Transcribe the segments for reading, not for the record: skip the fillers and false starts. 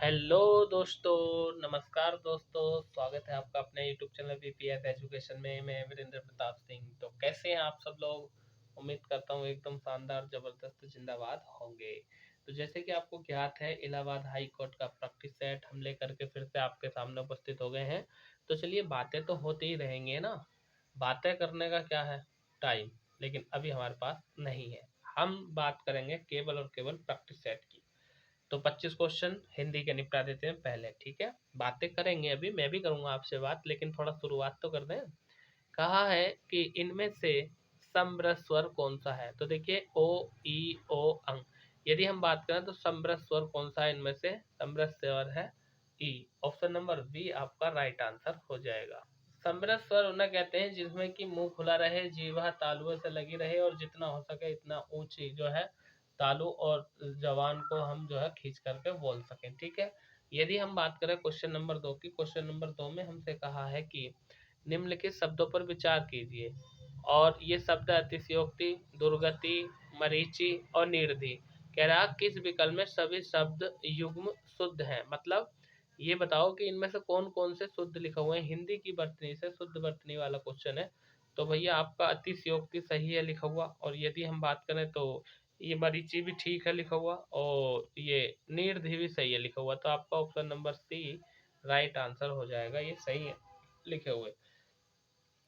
Hello दोस्तों, नमस्कार दोस्तों। स्वागत है आपका अपने यूट्यूब चैनल बीपीएस एजुकेशन में। मैं वीरेंद्र प्रताप सिंह। तो कैसे हैं आप सब लोग? उम्मीद करता हूँ एकदम शानदार जबरदस्त जिंदाबाद होंगे। तो जैसे कि आपको ज्ञात है, इलाहाबाद हाई कोर्ट का प्रैक्टिस सेट हम लेकर के फिर से आपके सामने उपस्थित हो गए हैं। तो चलिए, बातें तो होती ही रहेंगी ना। बातें करने का क्या है टाइम, लेकिन अभी हमारे पास नहीं है। हम बात करेंगे केवल और केवल प्रैक्टिस सेट की। तो 25 क्वेश्चन हिंदी के निपटा देते हैं पहले, ठीक है। बातें करेंगे, अभी मैं भी करूंगा आपसे बात, लेकिन थोड़ा शुरुआत तो कर दें। कहा है कि इनमें से समरस स्वर कौन सा है। तो देखिए, ओ ई ओ अंग। यदि हम बात करें तो समरस स्वर कौन सा है इनमें से? समरस स्वर है ई। ऑप्शन नंबर बी आपका राइट आंसर हो जाएगा। समरस स्वर उन्हें कहते हैं जिसमें कि मुंह खुला रहे, जीवा तालुओं से लगी रहे और जितना हो सके इतना ऊंची जो है तालु और जवान को हम जो है खींच करके बोल सकें, ठीक है। यदि हम बात करें क्वेश्चन नंबर 2 की, क्वेश्चन नंबर 2 में हमसे कहा है कि निम्नलिखित शब्दों पर विचार कीजिए। और ये शब्द अतिशयोक्ति, दुर्गति, मरीचि और निर्धि। कह रहा किस विकल्प में सभी शब्द युग्म शुद्ध हैं। मतलब ये बताओ कि इनमें से कौन कौन से शुद्ध लिखे हुए हैं। हिंदी की वर्तनी से शुद्ध वर्तनी वाला क्वेश्चन है। तो भैया आपका अतिशयोक्ति सही है लिखा हुआ, और यदि हम बात करें तो ये मरीचि भी ठीक है लिखा हुआ, और ये निर्धि भी सही है लिखा हुआ। तो आपका option number c right answer हो जाएगा, ये सही है लिखे हुए।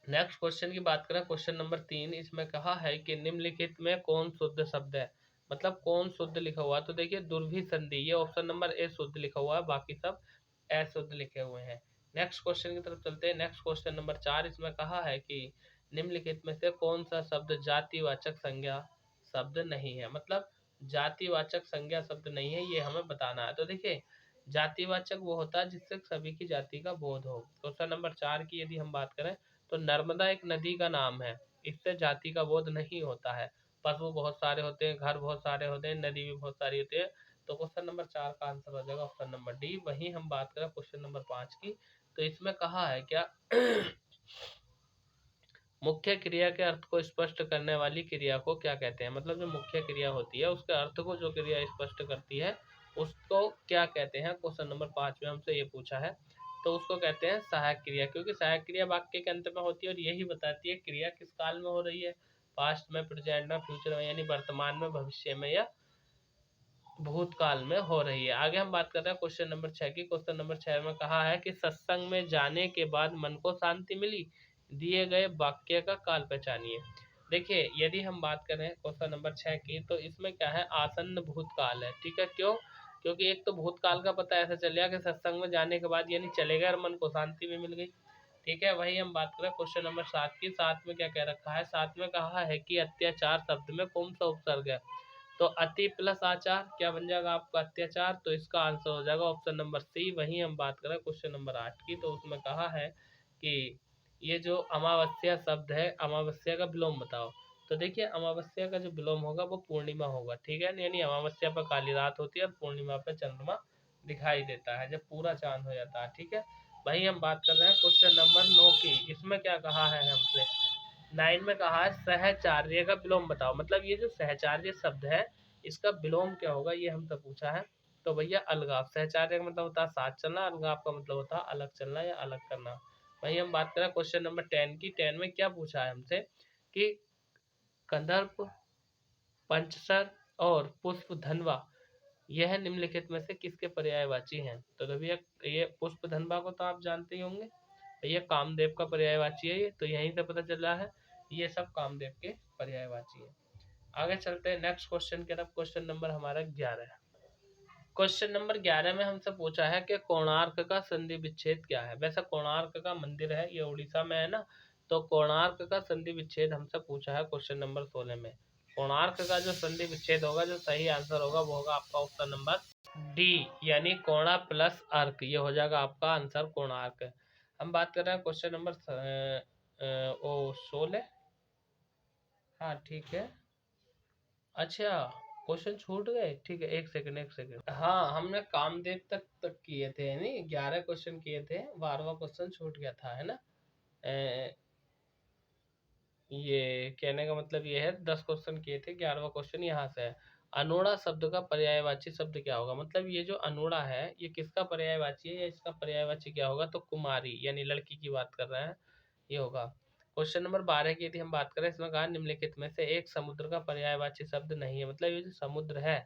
नेक्स्ट क्वेश्चन की बात करें, क्वेश्चन नंबर 3, इसमें कहा है कि निम्नलिखित में कौन शुद्ध शब्द है। मतलब कौन शुद्ध लिखा हुआ है। तो देखिए, दुर्भी संधि, ये ऑप्शन नंबर ए शुद्ध लिखा हुआ है, बाकी सब अशुद्ध लिखे हुए हैं। नेक्स्ट क्वेश्चन की तरफ चलते हैं। नेक्स्ट क्वेश्चन नंबर 4, इसमें कहा है कि निम्नलिखित में से कौन सा शब्द जातिवाचक संज्ञा शब्द नहीं है। मतलब जातिवाचक संज्ञा शब्द नहीं है, ये हमें बताना है। तो देखिए, जातिवाचक वो होता है जिससे सभी की जाति का बोध हो। क्वेश्चन नंबर 4 की यदि हम बात करें तो नर्मदा एक नदी का नाम है, इससे जाति का बोध नहीं होता है। पशु बहुत सारे होते हैं, घर बहुत सारे होते हैं, नदी भी बहुत सारी होती है। तो क्वेश्चन नंबर 4 का आंसर हो जाएगा ऑप्शन नंबर डी। वहीं हम बात करें क्वेश्चन नंबर 5 की, तो इसमें कहा है क्या मुख्य क्रिया के अर्थ को स्पष्ट करने वाली क्रिया को क्या कहते हैं। मतलब जो मुख्य क्रिया होती है उसके अर्थ को जो क्रिया स्पष्ट करती है उसको क्या कहते हैं। क्वेश्चन नंबर 5 में हमसे ये पूछा है। तो उसको कहते हैं सहायक क्रिया, क्योंकि सहायक क्रिया वाक्य के अंत में होती है और यही बताती है क्रिया किस काल में हो रही है। पास्ट में, प्रेजेंट में, फ्यूचर में, यानी वर्तमान में, भविष्य में या भूतकाल में हो रही है। आगे हम बात कर रहे हैं क्वेश्चन नंबर 6 की। क्वेश्चन नंबर 6 में कहा है कि सत्संग में जाने के बाद मन को शांति मिली, दिए गए वाक्य का काल पहचानिए। देखिए, यदि हम बात करें क्वेश्चन नंबर 6 की, तो इसमें क्या है, आसन्न भूतकाल है, ठीक है। क्यों? क्योंकि एक तो भूतकाल का पता ऐसा चल गया कि सत्संग में जाने के बाद यानी चले गए और मन को शांति भी मिल गई, ठीक है। वही हम बात करें क्वेश्चन नंबर 7 की। 7 में क्या कह रखा है? 7 में कहा है कि अत्याचार शब्द में कौन सा उपसर्ग है। तो अति प्लस आचार क्या बन जाएगा आपका? अत्याचार। तो इसका आंसर हो जाएगा ऑप्शन नंबर सी। वहीं हम बात करें क्वेश्चन नंबर 8 की, तो उसमें कहा है कि ये जो अमावस्या शब्द है, अमावस्या का विलोम बताओ। तो देखिए, अमावस्या का जो विलोम होगा वो पूर्णिमा होगा, ठीक है। यानी अमावस्या पर काली रात होती है और पूर्णिमा पर चंद्रमा दिखाई देता है जब पूरा चांद हो जाता है, ठीक है। वहीं हम बात कर रहे हैं क्वेश्चन नंबर 9 की। इसमें क्या कहा है हमसे? 9 में कहा है सहचार्य का विलोम बताओ। मतलब ये जो सहचार्य शब्द है इसका विलोम क्या होगा, ये हमसे पूछा है। तो भैया अलगाव। सहचार्य का मतलब होता है साथ चलना, अलगाव का मतलब होता है अलग चलना या अलग करना। वही हम बात करें क्वेश्चन नंबर 10 की। 10 में क्या पूछा है हमसे कि कंदर्प, पंचसर और पुष्प धनवा यह निम्नलिखित में से किसके पर्यायवाची हैं। तो भैया ये पुष्प धनवा को तो आप जानते ही होंगे, ये कामदेव का पर्यायवाची है। ये तो यहीं से पता चल रहा है, ये सब कामदेव के पर्यायवाची है। आगे चलते हैं नेक्स्ट क्वेश्चन की तरफ। क्वेश्चन नंबर हमारा 11 है। क्वेश्चन नंबर 11 में हमसे पूछा है कि कोणार्क का संधि विच्छेद क्या है। वैसे कोणार्क का मंदिर है, ये उड़ीसा में है ना। तो कोणार्क का संधि विच्छेद हमसे पूछा है क्वेश्चन नंबर 16 में। कोणार्क का जो संधि विच्छेद होगा, जो सही आंसर होगा वो होगा आपका ऑप्शन नंबर डी, यानी कोणा प्लस अर्क। ये हो जाएगा आपका आंसर कोणार्क। हम बात कर रहे हैं क्वेश्चन नंबर 16। हाँ ठीक है। अच्छा, क्वेश्चन छूट गए, ठीक है। एक सेकंड, एक सेकंड। हाँ, हमने कामदेव तक किए थे, नहीं 11 क्वेश्चन किए थे, 12वां क्वेश्चन छूट गया था, है ना। अ, ये कहने का मतलब ये है 10 क्वेश्चन किए थे, 11वां क्वेश्चन यहाँ से है। अनोड़ा शब्द का पर्यायवाची शब्द क्या होगा? मतलब ये जो अनोड़ा है ये किसका पर्यायवाची है या इसका पर्यायवाची क्या होगा? तो कुमारी यानी लड़की की बात कर रहे हैं, ये होगा। क्वेश्चन नंबर 12 की यदि हम बात करें, इसमें कहा निम्नलिखित में से एक समुद्र का पर्यायवाची शब्द नहीं है। मतलब ये जो समुद्र है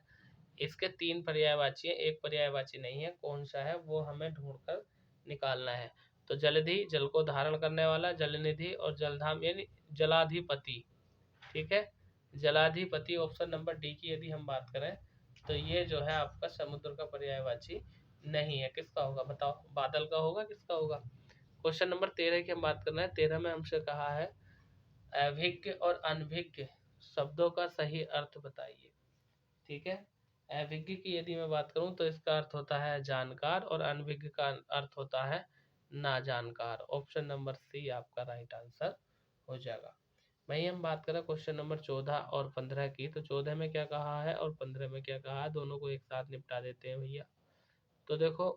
इसके 3 पर्यायवाची है, एक पर्यायवाची नहीं है, कौन सा है वो हमें ढूंढ कर निकालना है। तो जलधि जल को धारण करने वाला, जलनिधि और जलधाम यानी जलाधिपति। ठीक है, जलाधिपति ऑप्शन नंबर डी की यदि हम बात करें तो ये जो है आपका समुद्र का पर्यायवाची नहीं है। किसका होगा बताओ? बादल का होगा, किसका होगा? क्वेश्चन नंबर 13 की हम बात कर रहे हैं। 13 में हमसे कहा है अभिज्ञ और अनभिज्ञ शब्दों का सही अर्थ बताइए। ठीक है, अभिज्ञ की यदि मैं बात करूं तो इसका अर्थ होता है जानकार और अनभिज्ञ का अर्थ होता है ना जानकार। ऑप्शन नंबर सी आपका राइट आंसर हो जाएगा। वही हम बात करें क्वेश्चन नंबर 14 और 15 की, तो 14 में क्या कहा है और 15 में क्या कहा है, दोनों को एक साथ निपटा देते हैं भैया। तो देखो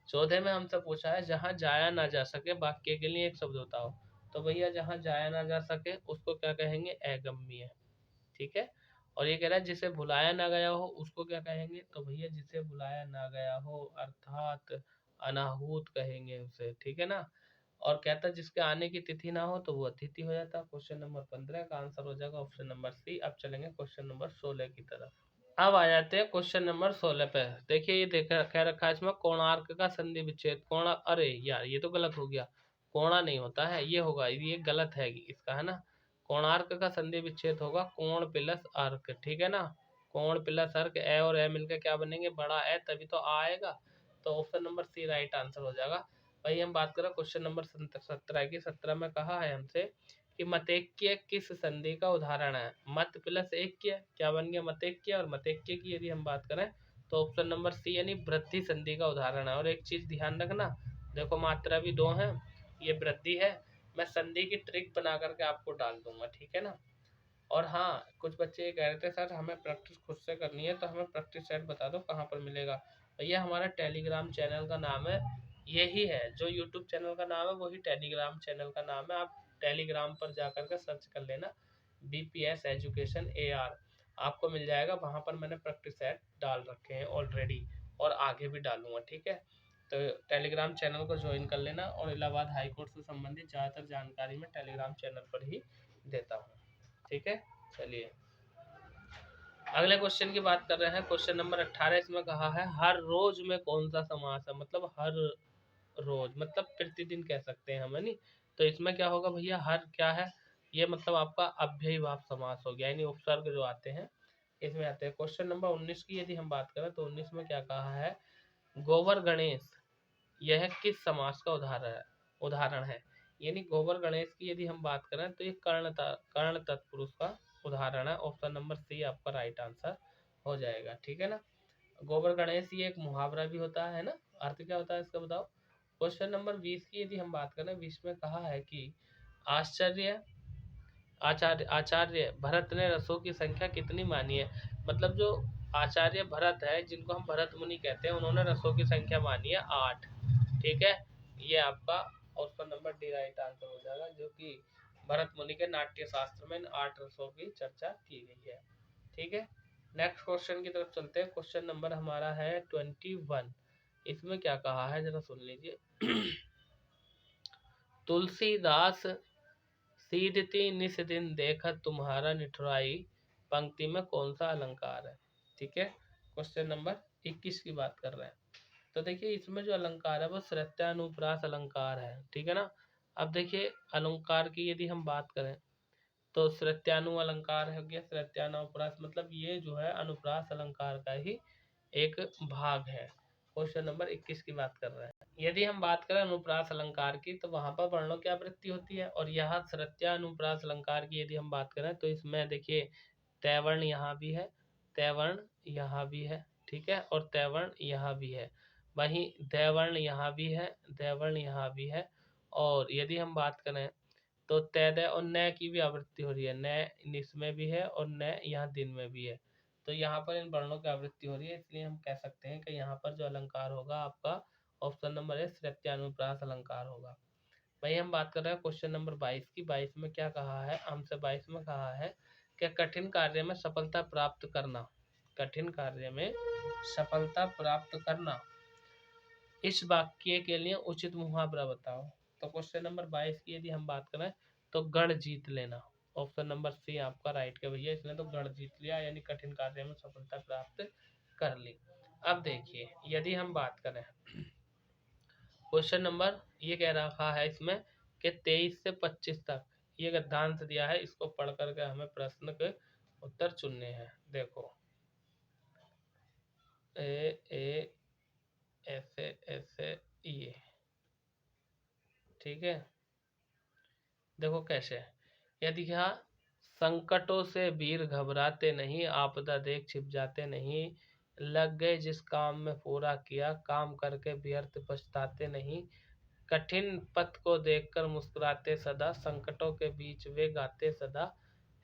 14 में हमसे पूछा है जहां जाया ना जा सके वाक्य के लिए एक शब्द बताओ। तो भैया जहां जाया ना जा सके उसको क्या कहेंगे? अगम्य। ठीक है, और ये कह रहा है जिसे भुलाया ना गया हो उसको क्या कहेंगे? तो भैया जिसे भुलाया ना गया हो अर्थात अनाहूत कहेंगे उसे। ठीक है ना, और कहता जिसके आने की तिथि ना हो तो वो अतिथि हो जाता। क्वेश्चन नंबर 15 का आंसर हो जाएगा ऑप्शन नंबर सी। अब चलेंगे क्वेश्चन नंबर 16 की तरफ। अब आ जाते हैं क्वेश्चन नंबर 16 पे। देखिए ये देखा कह रखा है इसमें कोणार्क का संधि विच्छेद। कोणा, अरे यार ये तो गलत हो गया, कोणा नहीं होता है, ये होगा, ये गलत है इसका, है ना। कोणार्क का संधि विच्छेद होगा कोण प्लस अर्क। ठीक है ना, कोण प्लस अर्क, ए और ए मिलकर क्या बनेंगे? बड़ा ए, तभी तो आ आएगा। तो option number c right answer हो जाएगा। वही हम बात करें क्वेश्चन नंबर 17 की। 17 में कहा है हमसे कि मतैक्य किस संधि का उदाहरण है? मत प्लस ऐक्य क्या बन गया? मतैक्य। और मतैक्य की यदि हम बात करें तो ऑप्शन नंबर सी यानी वृद्धि संधि का उदाहरण है। और एक चीज ध्यान रखना, देखो मात्रा भी 2 है, ये वृद्धि है। मैं संधि की ट्रिक बना करके आपको डाल दूंगा, ठीक है ना। और हाँ, कुछ बच्चे ये कह रहे थे सर हमें प्रैक्टिस खुद से करनी है, तो हमें प्रैक्टिस सेट बता दो कहाँ पर मिलेगा। भैया हमारा टेलीग्राम चैनल का नाम है यही है, जो यूट्यूब चैनल का नाम है वही टेलीग्राम चैनल का नाम है। आप टेलीग्राम पर जाकर के सर्च कर लेना BPS एजुकेशन AR, आपको मिल जाएगा। वहाँ पर मैंने प्रैक्टिस सेट डाल रखे हैं ऑलरेडी और आगे भी डालूंगा, ठीक है। तो टेलीग्राम चैनल को ज्वाइन कर लेना, और इलाहाबाद हाई कोर्ट से संबंधित ज़्यादातर जानकारी मैं टेलीग्राम चैनल पर ही देता हूँ, ठीक है। चलिए अगले क्वेश्चन की बात कर रहे हैं। क्वेश्चन नंबर 18, इसमें कहा है हर रोज में कौन सा समास है? मतलब हर रोज मतलब प्रतिदिन कह सकते हैं हम, है नी। तो इसमें क्या होगा भैया? हर क्या है ये? मतलब आपका अव्ययीभाव समास हो गया, यानी उपसर्ग जो आते हैं इसमें आते हैं। क्वेश्चन नंबर 19 की यदि हम बात करें तो 19 में क्या कहा है? गोबर गणेश यह किस समास का उदाहरण है? यानी गोबर गणेश की यदि हम बात करें तो ये कर्ण तत्पुरुष का उदाहरण है। ऑप्शन नंबर सी आपका राइट आंसर हो जाएगा, ठीक है ना। गोबर गणेश ये एक मुहावरा भी होता है ना। अर्थ क्या होता है इसका बताओ। क्वेश्चन नंबर 20 की यदि हम बात करें, 20 में कहा है कि आश्चर्य आचार्य भरत ने रसों की संख्या कितनी मानी है? मतलब जो आचार्य भरत है, जिनको हम भरत मुनि कहते हैं, उन्होंने रसों की संख्या मानी है 8। ठीक है, ये आपका option number D right answer हो जाएगा, जो कि भरत मुनि के नाट्य शास्त्र में 8 रसों की चर्चा की गई है। ठीक है, नेक्स्ट क्वेश्चन की तरफ चलते हैं। क्वेश्चन नंबर हमारा है 21। इसमें क्या कहा है जरा सुन लीजिए। तुलसीदास सीदती निस दिन देखत तुम्हारा निठुराई पंक्ति में कौन सा अलंकार है? ठीक है, क्वेश्चन नंबर 21 की बात कर रहे हैं। तो देखिए इसमें जो अलंकार है वो श्रुत्यानुप्रास अलंकार है, ठीक है ना। अब देखिए अलंकार की यदि हम बात करें तो श्रुत्यानु अलंकार हो गया, श्रुत्यानुप्रास मतलब ये जो है अनुप्रास अलंकार का ही एक भाग है। क्वेश्चन नंबर 21 की बात कर रहे हैं। यदि हम बात करें अनुप्रास अलंकार की तो वहां पर वर्णों की आवृत्ति होती है, और यहाँ श्रुत्यानुप्रास अलंकार की यदि हम बात करें तो इसमें देखिए तैवर्ण यहाँ भी है, तैवर्ण यहाँ भी है, ठीक है, और तैवर्ण यहाँ भी है। वहीं दैवर्ण यहाँ भी है, दैवर्ण यहाँ भी है। और यदि हम बात करें तो तैदय और न की भी आवृत्ति हो रही है, न निस में भी है और न यहाँ दिन में भी है। तो यहाँ पर इन वर्णों की आवृत्ति हो रही है, इसलिए हम कह सकते हैं कि यहाँ पर जो अलंकार होगा आपका ऑप्शन नंबर है श्रुत्यानुप्रास अलंकार होगा। वही हम बात कर रहे हैं क्वेश्चन नंबर 22 की। 22 में क्या कहा है हमसे? 22 में कहा है कि कठिन कार्य में सफलता प्राप्त करना, कठिन कार्य में सफलता प्राप्त करना, इस वाक्य के लिए उचित मुहावरा बताओ। तो क्वेश्चन नंबर 22 की यदि हम बात करें तो गढ़ जीत लेना, ऑप्शन नंबर सी आपका राइट के भैया, इसने तो गढ़ जीत लिया यानी कठिन कार्य में सफलता प्राप्त कर ली। अब देखिए यदि हम बात करें क्वेश्चन नंबर, ये कह रखा है इसमें कि 23 से 25 तक ये गद्यांश दिया है, इसको पढ़ करके हमें प्रश्न के उत्तर चुनने हैं। देखो ए ऐसे ऐसे ये, ठीक है। देखो कैसे, यदि क्या, संकटों से वीर घबराते नहीं, आपदा देख छिप जाते नहीं, लग गए जिस काम में पूरा किया, काम करके व्यर्थ पछताते नहीं, कठिन पथ को देखकर मुस्कुराते सदा, संकटों के बीच वे गाते सदा,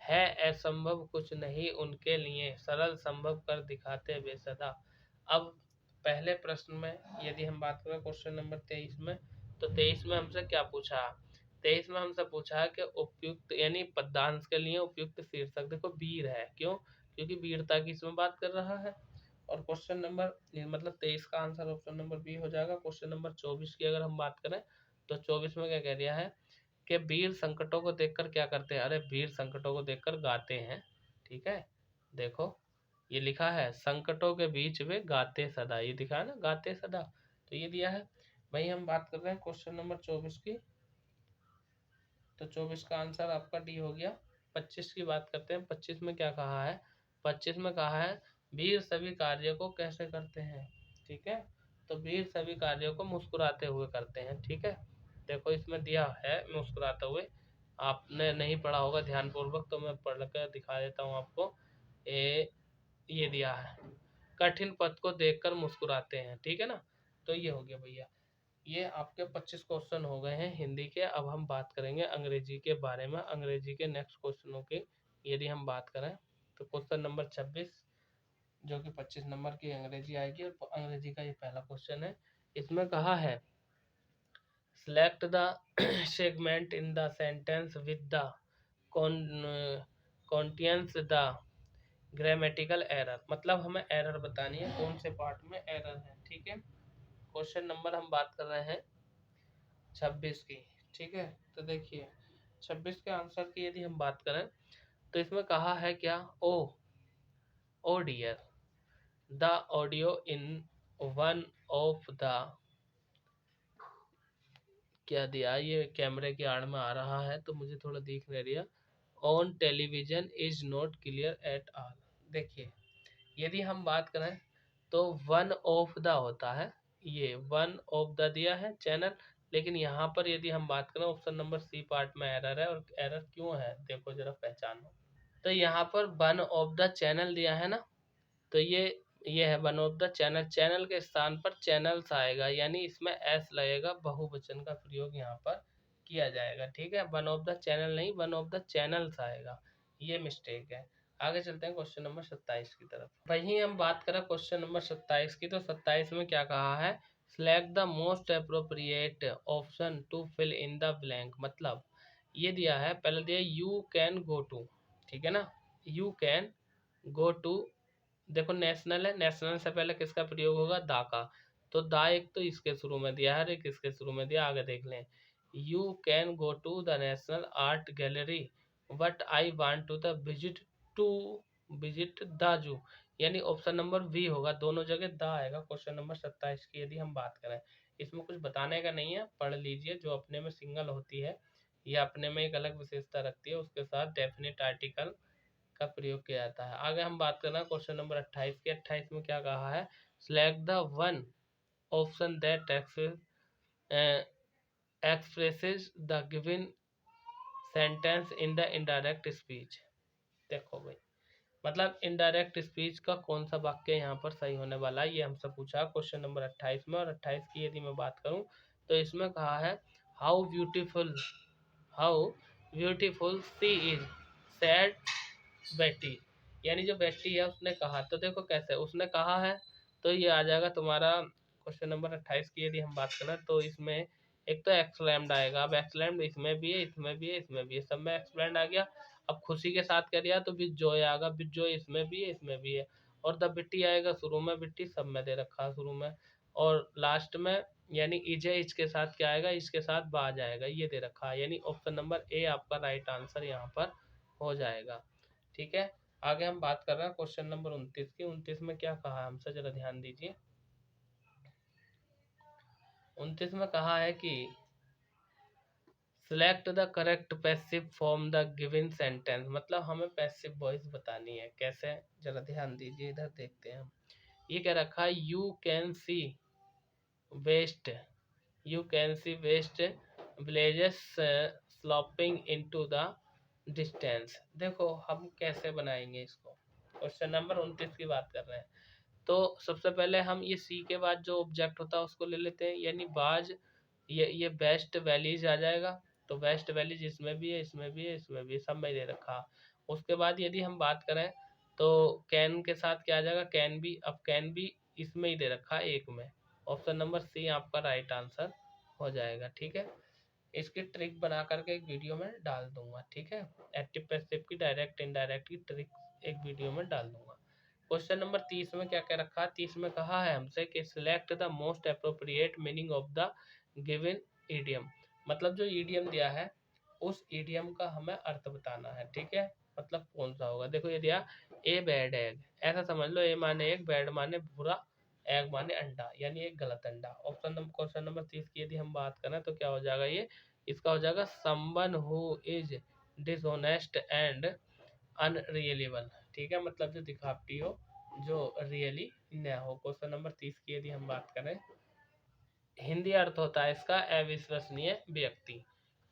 है असंभव कुछ नहीं उनके लिए, सरल संभव कर दिखाते वे सदा। अब पहले प्रश्न में यदि हम बात करें क्वेश्चन नंबर 23 में, तो 23 में हमसे क्या पूछा, 23 में हमसे पूछा है कि उपयुक्त यानी पद्यांश के लिए उपयुक्त शीर्षक देखो वीर है, क्यों, क्योंकि वीरता की इसमें बात कर रहा है। और क्वेश्चन नंबर मतलब 23 का आंसर ऑप्शन नंबर बी हो जाएगा। क्वेश्चन नंबर 24 की अगर हम बात करें तो 24 में क्या कह दिया है कि वीर संकटों को देखकर क्या करते हैं, अरे वीर संकटों को देखकर गाते हैं, ठीक है। देखो ये लिखा है संकटों के बीच वे गाते सदा, ये दिखा है ना गाते सदा, तो ये दिया है। वही हम बात कर रहे हैं क्वेश्चन नंबर 24 की, तो 24 का आंसर आपका डी हो गया। 25 की बात करते हैं, 25 में क्या कहा है, 25 में कहा है वीर सभी कार्यों को कैसे करते हैं, ठीक है। तो वीर सभी कार्यों को मुस्कुराते हुए करते हैं, ठीक है। देखो इसमें दिया है मुस्कुराते हुए, आपने नहीं पढ़ा होगा ध्यानपूर्वक, तो मैं पढ़ कर दिखा देता हूँ आपको। ये दिया है कठिन पथ को देखकर मुस्कुराते हैं, ठीक है ना। तो ये हो गया भैया, ये आपके 25 क्वेश्चन हो गए हैं हिंदी के। अब हम बात करेंगे अंग्रेजी के बारे में, अंग्रेजी के नेक्स्ट क्वेश्चनों की यदि हम बात करें तो क्वेश्चन नंबर 26 जो कि 25 नंबर की अंग्रेजी आएगी, और अंग्रेजी का ये पहला क्वेश्चन है। इसमें कहा है select the segment in the sentence with the contains the grammatical error, मतलब हमें एरर बतानी है कौन से पार्ट में एरर है, ठीक है। क्वेश्चन नंबर हम बात कर रहे हैं 26 की, ठीक है। तो देखिए 26 के आंसर की यदि हम बात करें तो इसमें कहा है क्या, oh dear the audio in one of the, क्या दिया, ये कैमरे की आड़ में आ रहा है तो मुझे थोड़ा दिख नहीं रहा, on television is not clear at all. देखिए यदि हम बात करें तो वन ऑफ द होता है, ये वन ऑफ द दिया है चैनल, लेकिन यहाँ पर यदि हम बात करें ऑप्शन नंबर सी पार्ट में एरर है, और एरर क्यों है देखो जरा पहचानो। तो यहाँ पर वन ऑफ द चैनल दिया है ना, तो ये है one of the channel, channel के स्थान पर चैनल्स आएगा, यानी इसमें एस लगेगा, बहुवचन का प्रयोग यहाँ पर किया जाएगा, ठीक है। वन ऑफ द चैनल नहीं, वन ऑफ द चैनल्स आएगा, ये मिस्टेक है। आगे चलते हैं क्वेश्चन नंबर 27 की तरफ। वहीं हम बात करें क्वेश्चन नंबर 27 की, तो 27 में क्या कहा है, select the most appropriate option to fill in the blank, मतलब ये दिया है, पहले दिया यू कैन गो टू, ठीक है ना, यू कैन गो टू, देखो नेशनल है, नेशनल से पहले किसका प्रयोग होगा, दा का, तो दा एक तो इसके शुरू में दिया है, एक इसके शुरू में दिया, आगे देख लें। You can go to the national art gallery but I want to visit the zoo, यानी ऑप्शन नंबर बी होगा, दोनों जगह दा आएगा। क्वेश्चन नंबर 27 की यदि हम बात करें, इसमें कुछ बताने का नहीं है, पढ़ लीजिए, जो अपने में सिंगल होती है या अपने में एक अलग विशेषता रखती है उसके साथ डेफिनेट आर्टिकल का प्रयोग किया जाता है। आगे हम बात करना क्वेश्चन नंबर 28 की, 28 में क्या कहा है, select the one option that expresses the given sentence in the indirect speech. देखो भाई, मतलब इनडायरेक्ट स्पीच का कौन सा वाक्य यहाँ पर सही होने वाला है, ये हमसे पूछा क्वेश्चन नंबर 28 में। और 28 की यदि मैं बात करूँ तो इसमें कहा है how beautiful sea is said Betty, यानी जो बेटी है उसने कहा, तो देखो कैसे उसने कहा है, तो ये आ जाएगा तुम्हारा क्वेश्चन नंबर 28 की यदि हम बात करें तो इसमें एक तो एक्सक्लेम्ड आएगा, अब एक्सक्लेम्ड इसमें भी है, इसमें भी है, इसमें भी है, सब में एक्सक्लेम्ड आ गया। अब खुशी के साथ कर दिया तो विद जॉय आएगा, विद जॉय इसमें भी है इसमें भी है। और द बिट्टी आएगा शुरू में, बिट्टी सब में दे रखा है शुरू में। और लास्ट में यानी इज है, इज के साथ क्या आएगा, इसके साथ बाज आएगा, ये दे रखा है। यानी ऑप्शन नंबर ए आपका राइट आंसर यहाँ पर हो जाएगा। ठीक है, आगे हम बात कर रहे हैं क्वेश्चन नंबर 29 की। 29 में क्या कहा है हमसे, जरा ध्यान दीजिए। 29 में कहा है कि select the correct passive form the given sentence, मतलब हमें पैसिव वॉइस बतानी है। कैसे, जरा ध्यान दीजिए, इधर देखते हैं हम। ये क्या रखा है, you can see vast, you can see vast villages sloping into the distance. देखो हम कैसे बनाएंगे इसको, क्वेश्चन नंबर 29 की बात कर रहे हैं। तो सबसे पहले हम ये सी के बाद जो ऑब्जेक्ट होता है उसको ले लेते हैं, यानी बाज, ये बेस्ट वैलीज आ जाएगा। तो बेस्ट वैलीज इसमें भी है इसमें भी है इसमें भी है, सब में दे रखा। उसके बाद यदि हम बात करें तो कैन के साथ क्या आ जाएगा, कैन भी। अब कैन भी इसमें ही दे रखा है एक में। ऑप्शन नंबर सी आपका राइट आंसर हो जाएगा। ठीक है, इसकी ट्रिक बना करके एक वीडियो में डाल दूंगा। ठीक है, एक्टिव पैसिव की डायरेक्ट इनडायरेक्ट की ट्रिक एक वीडियो में डाल दूंगा। क्वेश्चन नंबर 30 में क्या क्या रखा है, 30 में कहा है हमसे कि select the most appropriate meaning of the given idiom, मतलब जो ईडियम दिया है उस ईडियम का हमें अर्थ बताना है। ठीक है, मतलब कौन सा होगा। देखो ये दिया ए बैड एग, ऐसा समझ लो ए माने एक, बैड माने बुरा, एग माने अंडा, यानी एक गलत अंडा। ऑप्शन नंबर क्वेश्चन नंबर 30 की यदि हम बात करें तो क्या हो जाएगा, ये इसका हो जाएगा someone who is dishonest and unreliable. ठीक है, मतलब जो दिखावटी हो, जो रियली न हो। क्वेश्चन नंबर 30 की यदि हम बात करें, हिंदी अर्थ होता है इसका अविश्वसनीय व्यक्ति।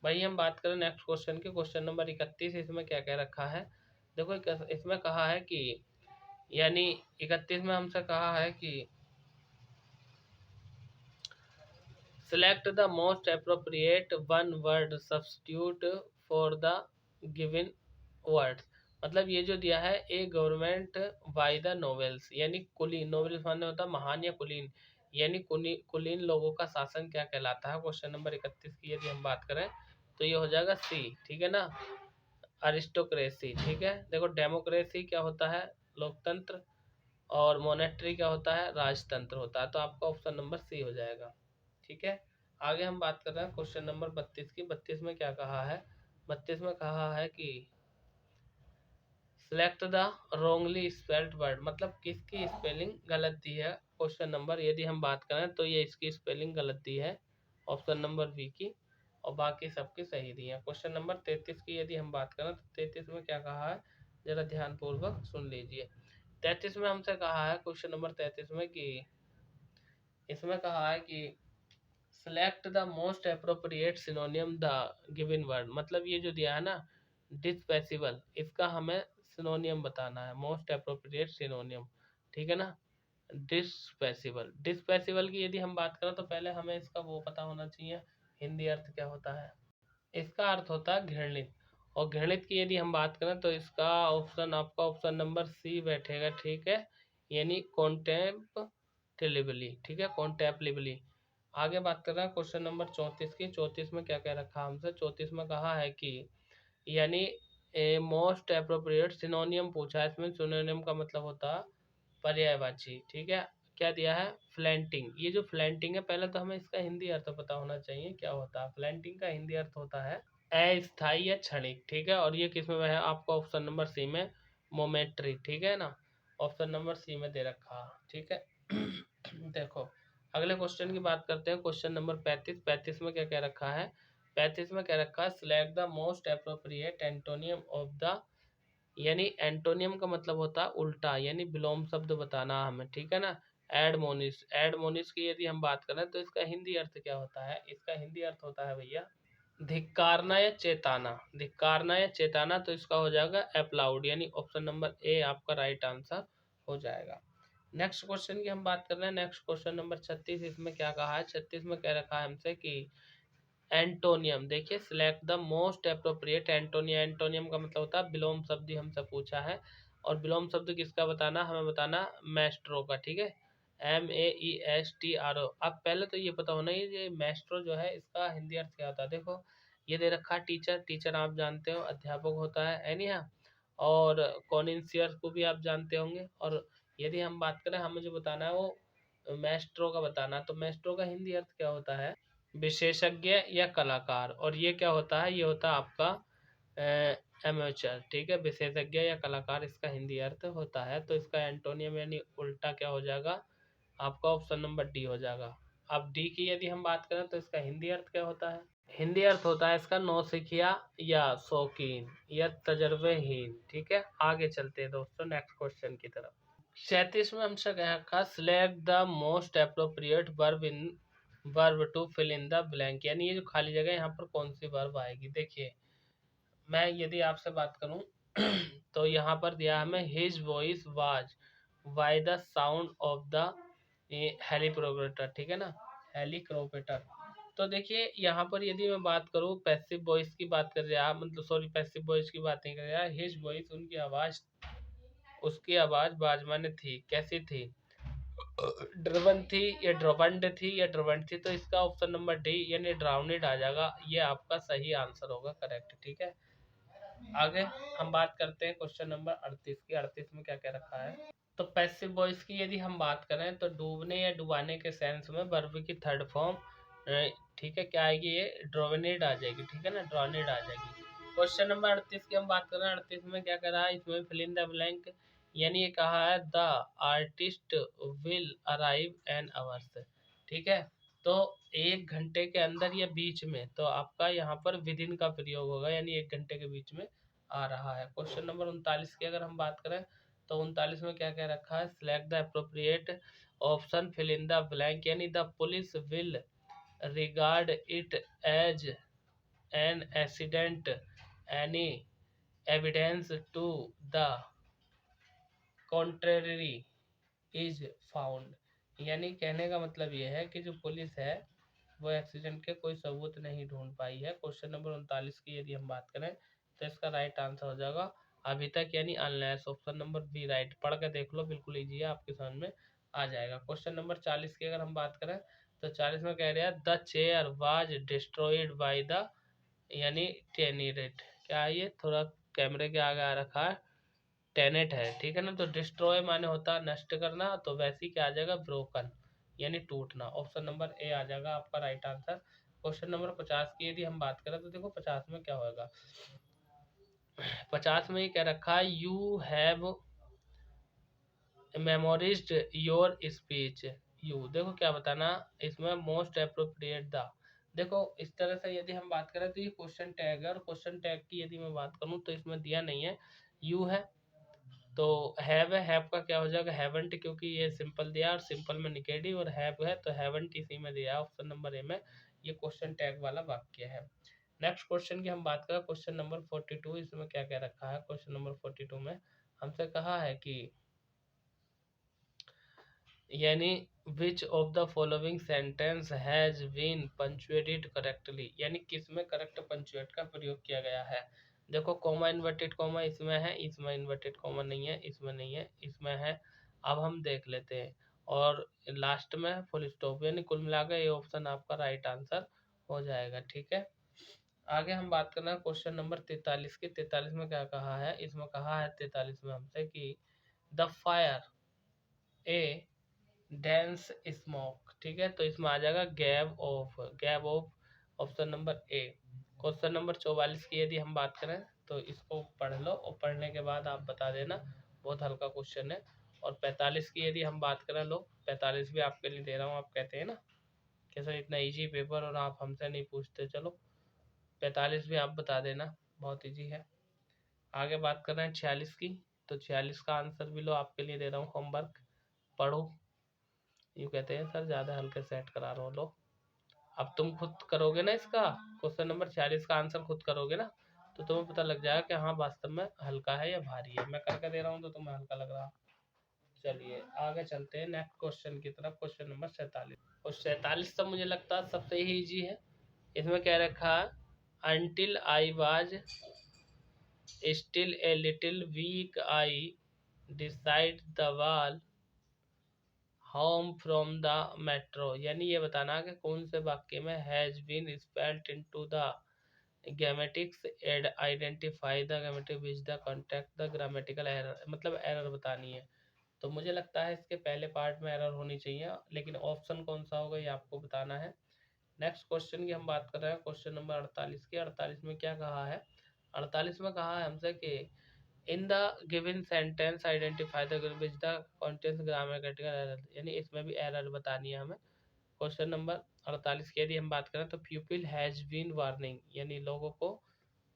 वही हम बात करें नेक्स्ट क्वेश्चन की, क्वेश्चन नंबर 31। इसमें क्या क्या रखा है, देखो इसमें कहा है कि, यानी 31 में हमसे कहा है कि select the most appropriate one word substitute for the given words, मतलब ये जो दिया है ए गवर्नमेंट बाय द नोवेल्स, यानी कुलीन, नोवेल्स माने होता है महान या कुलीन, यानी कुलीन लोगों का शासन क्या कहलाता है। क्वेश्चन नंबर 31 की यदि हम बात करें तो ये हो जाएगा सी। ठीक है ना, अरिस्टोक्रेसी। ठीक है, देखो डेमोक्रेसी क्या होता है, लोकतंत्र, और मोनेटरी क्या होता है, राजतंत्र होता है। तो आपका ऑप्शन नंबर सी हो जाएगा। ठीक है, आगे हम बात कर रहे हैं क्वेश्चन नंबर 32 की। 32 में क्या कहा है, 32 में कहा है कि select the Rongli spelled word, मतलब किसकी स्पेलिंग गलत दी है। क्वेश्चन नंबर यदि हम बात करें तो ये इसकी स्पेलिंग गलत दी है, ऑप्शन नंबर बी की, और बाकी सबकी सही दी है। क्वेश्चन नंबर 33 की यदि हम बात करें तो 33 में क्या कहा है, जरा ध्यान पूर्वक सुन लीजिए। 33 में हमसे कहा है, क्वेश्चन नंबर 33 में कि, इसमें कहा है कि select the most appropriate सिनोनियम the given word, मतलब ये जो दिया है ना डिस्पेसिबल, इसका हमें सिनोनियम बताना है, मोस्ट अप्रोप्रिएट सिनोनियम। ठीक है ना, डिस्पेसिबल, डिस्पेसिबल की यदि हम बात करें तो पहले हमें इसका वो पता होना चाहिए, हिंदी अर्थ क्या होता है। इसका अर्थ होता है घृणित, और घृणित की यदि हम बात करें तो इसका ऑप्शन आपका ऑप्शन नंबर सी बैठेगा। ठीक है, यानी कॉन्टेम्पटिबली। ठीक है, कॉन्टेम्पटिबली। आगे बात कर रहे हैं क्वेश्चन नंबर 34 की। 34 में क्या क्या रखा हमसे, 34 में कहा है कि, यानी मोस्ट अप्रोप्रिएट सिनोनियम पूछा है। इसमें सिनोनियम का मतलब होता है पर्यायवाची। ठीक है, क्या दिया है, फ्लैंटिंग। ये जो फ्लैंटिंग है, पहले तो हमें इसका हिंदी अर्थ पता होना चाहिए क्या होता है। फ्लैंटिंग का हिंदी अर्थ होता है अस्थायी या क्षणिक। ठीक है, और ये किस में है, आपको ऑप्शन नंबर सी में, मोमेट्री। ठीक है ना, ऑप्शन नंबर सी में दे रखा। ठीक है देखो अगले क्वेश्चन की बात करते हैं, क्वेश्चन नंबर 35। 35 में क्या क्या रखा है, 35 में क्या रखा है, select the most appropriate antonym of the, यानी एंटोनियम का मतलब होता है उल्टा, यानी विलोम शब्द बताना हमें। ठीक है ना, एडमोनिस। एडमोनिस की यदि हम बात करें तो इसका हिंदी अर्थ क्या होता है, इसका हिंदी अर्थ होता है भैया धिक्कारना या चेताना। धिक्कारना या चेताना, तो इसका हो जाएगा अप्लाउड, यानी ऑप्शन नंबर ए आपका राइट आंसर हो जाएगा। नेक्स्ट क्वेश्चन की हम बात कर रहे हैं, नेक्स्ट क्वेश्चन नंबर 36। इसमें क्या कहा है, 36 में क्या रखा है हमसे कि एंटोनियम, देखिए select the most appropriate antonym. Antonym का मतलब होता है विलोम शब्द ही हमसे पूछा है, और विलोम शब्द किसका बताना, हमें बताना मैस्ट्रो का। ठीक है, MESTRO। अब पहले तो ये पता होना ही, ये मैस्ट्रो जो है इसका हिंदी अर्थ क्या होता है। देखो ये दे रखा है टीचर, टीचर आप जानते हो अध्यापक होता है नहीं है। और कॉनिन्सियर को भी आप जानते होंगे। और यदि हम बात करें, हमें जो बताना है वो मैस्ट्रो का बताना है। तो मैस्ट्रो का हिंदी अर्थ क्या होता है? विशेषज्ञ या कलाकार। और ये क्या होता है? ये होता है आपका एमेचर, ठीक है। विशेषज्ञ या कलाकार इसका हिंदी अर्थ होता है। तो इसका एंटोनियम यानी उल्टा क्या हो जाएगा? आपका ऑप्शन नंबर डी हो जाएगा। अब डी की यदि हम बात करें तो इसका हिंदी अर्थ क्या होता है? हिंदी अर्थ होता है इसका नौसिखिया या शौकीन या तजर्बेहीन, ठीक है। आगे चलते हैं दोस्तों नेक्स्ट क्वेश्चन की तरफ। 37 में हमसे कहा select the most appropriate verb in verb to fill in the blank, यानी ये जो खाली जगह यहाँ पर कौन सी वर्ब आएगी। देखिए मैं यदि आपसे बात करूं तो यहाँ पर दिया हमें his voice was by the sound of the helicopter, ठीक है ना, हेलीक्रोपेटर। तो देखिए यहाँ पर यदि मैं बात करूँ पैसिव वॉइस की बात कर रहा, मतलब सॉरी पैसिव वॉइस की बात नहीं कर रहा, हिज वॉइस उनकी आवाज, उसकी आवाज बाजमाने थी, कैसी थी? ड्रवन थी या ड्रवंड थी या ड्रवंड थी। तो इसका ऑप्शन नंबर डी यानी ड्राउनेड आ जाएगा, ये आपका सही आंसर होगा, करेक्ट, ठीक है। आगे हम बात करते हैं क्वेश्चन नंबर 38 की। 38 में क्या क्या रखा है? तो पैसिव वॉइस की यदि हम बात करें तो डूबने या डुबाने के सेंस में वर्ब की थर्ड फॉर्म, ठीक है, क्या आएगी? ये ड्रोनेड आ जाएगी, ठीक है ना, ड्रोनेड आ जाएगी। क्वेश्चन नंबर 38 की हम बात कर रहे हैं। 38 में क्या कर रहा है? इसमें फिल इन द ब्लैंक, यानी ये कहा है the artist will arrive in hours, ठीक है। तो 1 घंटे के अंदर या बीच में, तो आपका यहाँ पर विद इन का प्रयोग होगा, यानी 1 घंटे के बीच में आ रहा है। क्वेश्चन नंबर 39 की अगर हम बात करें तो 39 में क्या क्या रखा है? Select the appropriate option fill in the blank, यानी the police will regard it as an accident any evidence to the contrary is found, यानी कहने का मतलब ये है कि जो पुलिस है वो एक्सीडेंट के कोई सबूत नहीं ढूंढ पाई है। क्वेश्चन नंबर 39 की यदि हम बात करें तो इसका राइट आंसर हो जाएगा अभी तक, यानी unless, option number b right. पढ़ के देख लो, बिल्कुल ईजी है, आपके समझ में आ जाएगा। क्वेश्चन नंबर 40 की अगर हम बात करें तो 40 में कह रहे हैं the chair was destroyed by the, यानी टेनेट, क्या है ये? थोड़ा कैमरे के आगे आ रखा है, टेनेट है, ठीक है ना। तो डिस्ट्रॉय माने होता है नष्ट करना, तो वैसे ही क्या आ जाएगा? ब्रोकन, यानी टूटना। ऑप्शन नंबर ए आ जाएगा आपका राइट आंसर। क्वेश्चन नंबर 50 की यदि हम बात करें तो देखो 50 में क्या होगा? 50 में ये क्या रखा है? You have memorised your speech. You, देखो क्या बताना इसमें? Most appropriate the. देखो इस तरह से यदि हम बात करें तो ये क्वेश्चन टैग है, और क्वेश्चन टैग की यदि मैं बात करूं तो इसमें दिया नहीं है, यू है। तो हैव है, हैव का क्या हो जाएगा? हैवंट, क्योंकि ये सिंपल दिया और सिंपल में निगेटिव, और हैव है तो हैवंट इसी में दिया है, ऑप्शन नंबर ए में। ये क्वेश्चन टैग वाला वाक्य है। नेक्स्ट क्वेश्चन की हम बात करें, क्वेश्चन नंबर 42, इसमें क्या क्या रखा है? क्वेश्चन नंबर 42 में हमसे कहा है कि यानी which of the following sentence has been punctuated correctly, यानी किस में करेक्ट पंचुएट का प्रयोग किया गया है। देखो कॉमा इन्वर्टेड कॉमा इसमें है, इसमें इन्वर्टेड कॉमा नहीं है, इसमें नहीं है, इसमें है। अब हम देख लेते हैं। और लास्ट में फुल स्टॉप, यानी कुल मिलाकर ये ऑप्शन आपका राइट आंसर हो जाएगा, ठीक है। आगे हम बात करना है क्वेश्चन नंबर 43 की। 43 में क्या कहा है? इसमें कहा है 43 में हमसे कि the fire A dense smoke, ठीक है। तो इसमें आ जाएगा गैब ऑफ, गैब of, option number A. Question number 44 की यदि हम बात करें तो इसको पढ़ लो, और पढ़ने के बाद आप बता देना, बहुत हल्का क्वेश्चन है। और 45 की यदि हम बात करें, लो 45 भी आपके लिए दे रहा हूँ, आप कहते हैं ना कि सर इतना इजी पेपर और आप हमसे नहीं पूछते, चलो 45 भी आप बता देना, बहुत इजी है। आगे बात कर रहे हैं 46 की। तो 46 का आंसर भी लो, आपके लिए दे रहा हूँ, होमवर्क पढ़ो। यूँ कहते हैं सर ज़्यादा हल्के सेट करा रहा हूँ, लो अब तुम खुद करोगे ना इसका, क्वेश्चन नंबर 46 का आंसर खुद करोगे ना, तो तुम्हें पता लग जाएगा कि हाँ वास्तव में हल्का है या भारी है। मैं करके दे रहा हूँ तो तुम्हें हल्का लग रहा। चलिए आगे चलते हैं नेक्स्ट क्वेश्चन की तरफ, क्वेश्चन नंबर 47। और 47 तो मुझे लगता है सबसे ही ईजी है। इसमें क्या रखा है? Until I was still a little weak I decide the walk home from the metro, यानी ये बताना कि कौन से वाक्य में has been spelt into the grammatics and identify the grammatic which the contact the grammatical error, मतलब error बतानी है। तो मुझे लगता है इसके पहले पार्ट में एरर होनी चाहिए, लेकिन ऑप्शन कौन सा होगा ये आपको बताना है। नेक्स्ट क्वेश्चन की हम बात कर रहे हैं, क्वेश्चन नंबर 48 की। 48 में क्या कहा है? 48 में कहा है हमसे कि in the given sentence identify the which the contents grammatical error, यानी इसमें भी एरर बतानी है हमें। क्वेश्चन नंबर 48 की यदि हम बात करें तो प्यूपिल हैज बीन वार्निंग, यानी लोगों को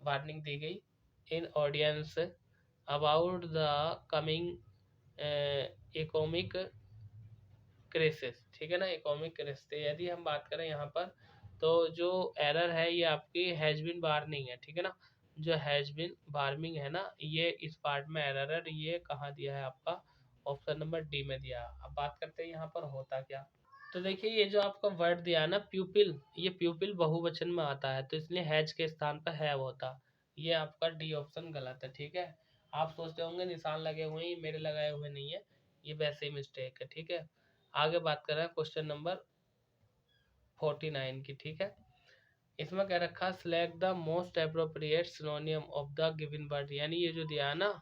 वार्निंग दी गई इन audience about the coming economic crisis, ठीक है ना, इकोनॉमिक क्राइसिस। यदि हम बात करें यहाँ पर तो जो एरर है ये आपकी हैज बीन वार्निंग है, ठीक है ना। जो हैज बीन वार्निंग है ना, ये इस पार्ट में एरर है, ये कहाँ दिया है आपका? ऑप्शन नंबर डी में दिया। अब बात करते हैं यहाँ पर होता क्या। तो देखिए ये जो आपका वर्ड दिया है ना प्यूपिल, ये प्यूपिल बहुवचन में आता है, तो इसलिए हैज के स्थान पर हैव होता। ये आपका डी ऑप्शन गलत है, ठीक है। आप सोचते होंगे निशान लगे हुए हैं, ये मेरे लगाए हुए नहीं है, ये वैसे ही मिस्टेक है, ठीक है। आगे बात कर रहे हैं क्वेश्चन नंबर 49 की, ठीक है। इसमें क्या रखा? Select the most appropriate सिनोनियम of the given word, यानी ये जो दिया है ना,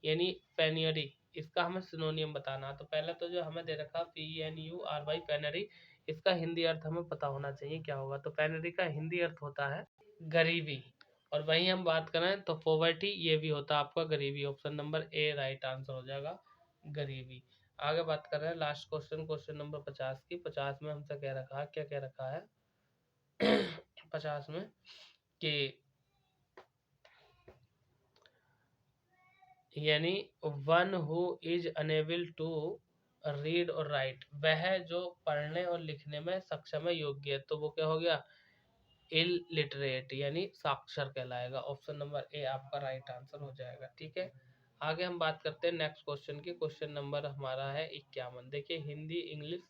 यानी पेनियरी, इसका हमें सिनोनियम बताना। तो पहले तो जो हमें दे रखा PNURY पेनरी, इसका हिंदी अर्थ हमें पता होना चाहिए क्या होगा। तो पेनरी का हिंदी अर्थ होता है गरीबी, और वहीं हम बात करें तो पॉवर्टी, ये भी होता है आपका गरीबी। Option number A right answer हो जाएगा, गरीबी। आगे बात कर रहे हैं लास्ट क्वेश्चन, क्वेश्चन नंबर 50 की। 50 में हमसे क्या रखा है, क्या क्या रखा है 50 में कि यानी one who is unable to read और राइट, वह जो पढ़ने और लिखने में सक्षम है, योग्य है, तो वो क्या हो गया? इलिटरेट, यानी साक्षर कहलाएगा। ऑप्शन नंबर ए आपका राइट आंसर हो जाएगा, ठीक है। आगे हम बात करते हैं नेक्स्ट क्वेश्चन की। क्वेश्चन नंबर हमारा है 51। देखिए हिंदी इंग्लिश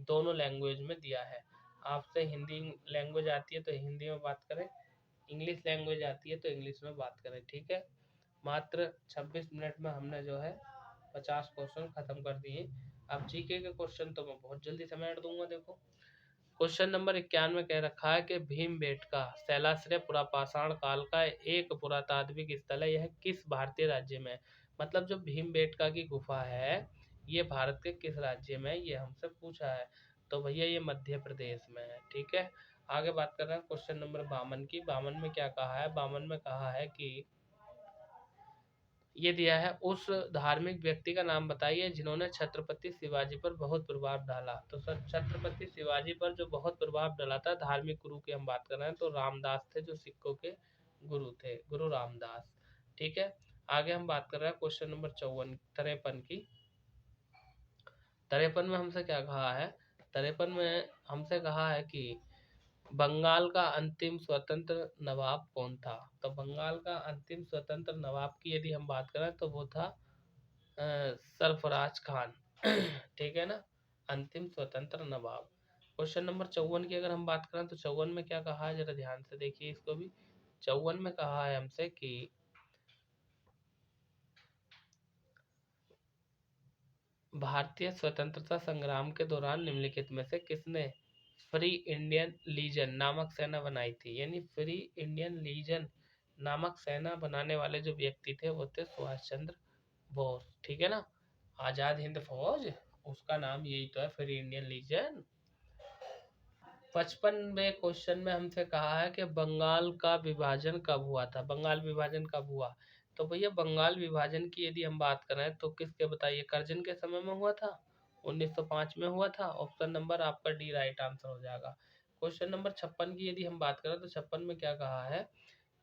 दोनों लैंग्वेज में दिया है। आपसे हिंदी लैंग्वेज आती है तो हिंदी में बात करें, इंग्लिश लैंग्वेज आती है तो इंग्लिश में बात करें, ठीक है। मात्र 26 मिनट में हमने जो है 50 क्वेश्चन खत्म कर दिए। अब जीके के क्वेश्चन तो मैं बहुत जल्दी समेट दूंगा। देखो क्वेश्चन नंबर 51 में कह रखा है कि भीमबेटका शैलाश्रय पुरापाषाण काल का एक पुरातात्विक स्थल है, यह किस भारतीय राज्य में है? मतलब जो भीमबेटका की गुफा है ये भारत के किस राज्य में है, ये हमसे पूछा है। तो भैया ये मध्य प्रदेश में है, ठीक है। आगे बात कर रहे हैं क्वेश्चन नंबर 52 की। 52 में क्या कहा है? 52 में कहा है कि ये दिया है उस धार्मिक व्यक्ति का नाम बताइए जिन्होंने छत्रपति शिवाजी पर बहुत प्रभाव डाला। तो सर छत्रपति शिवाजी पर जो बहुत प्रभाव डाला था, धार्मिक गुरु की हम बात कर रहे हैं, तो रामदास थे, जो सिखों के गुरु थे, गुरु रामदास, ठीक है। आगे हम बात कर रहे हैं क्वेश्चन नंबर 53 की। 53 में हमसे क्या कहा है? 53 में हमसे कहा है कि बंगाल का अंतिम स्वतंत्र नवाब कौन था? तो बंगाल का अंतिम स्वतंत्र नवाब की यदि हम बात करें तो वो था सरफराज खान ठीक है ना, अंतिम स्वतंत्र नवाब। क्वेश्चन नंबर 54 की अगर हम बात करें तो 54 में क्या कहा है, जरा ध्यान से देखिए इसको भी। 54 में कहा है हमसे कि भारतीय स्वतंत्रता संग्राम के दौरान निम्नलिखित में से किसने फ्री इंडियन लीजन नामक सेना बनाई थी? यानी फ्री इंडियन लीजन नामक सेना बनाने वाले जो व्यक्ति थे वो थे सुभाष चंद्र बोस, ठीक है ना। आजाद हिंद फौज, उसका नाम यही तो है, फ्री इंडियन लीजन। 55वें क्वेश्चन में हमसे कहा है कि बंगाल का विभाजन कब हुआ था? बंगाल विभाजन कब हुआ? तो भैया बंगाल विभाजन की यदि हम बात करें तो किसके बताइए, करजन के समय में हुआ था, 1905 में हुआ था। ऑप्शन नंबर आपका डी राइट आंसर हो जाएगा। क्वेश्चन नंबर 56 की यदि हम बात करें तो 56 में क्या कहा है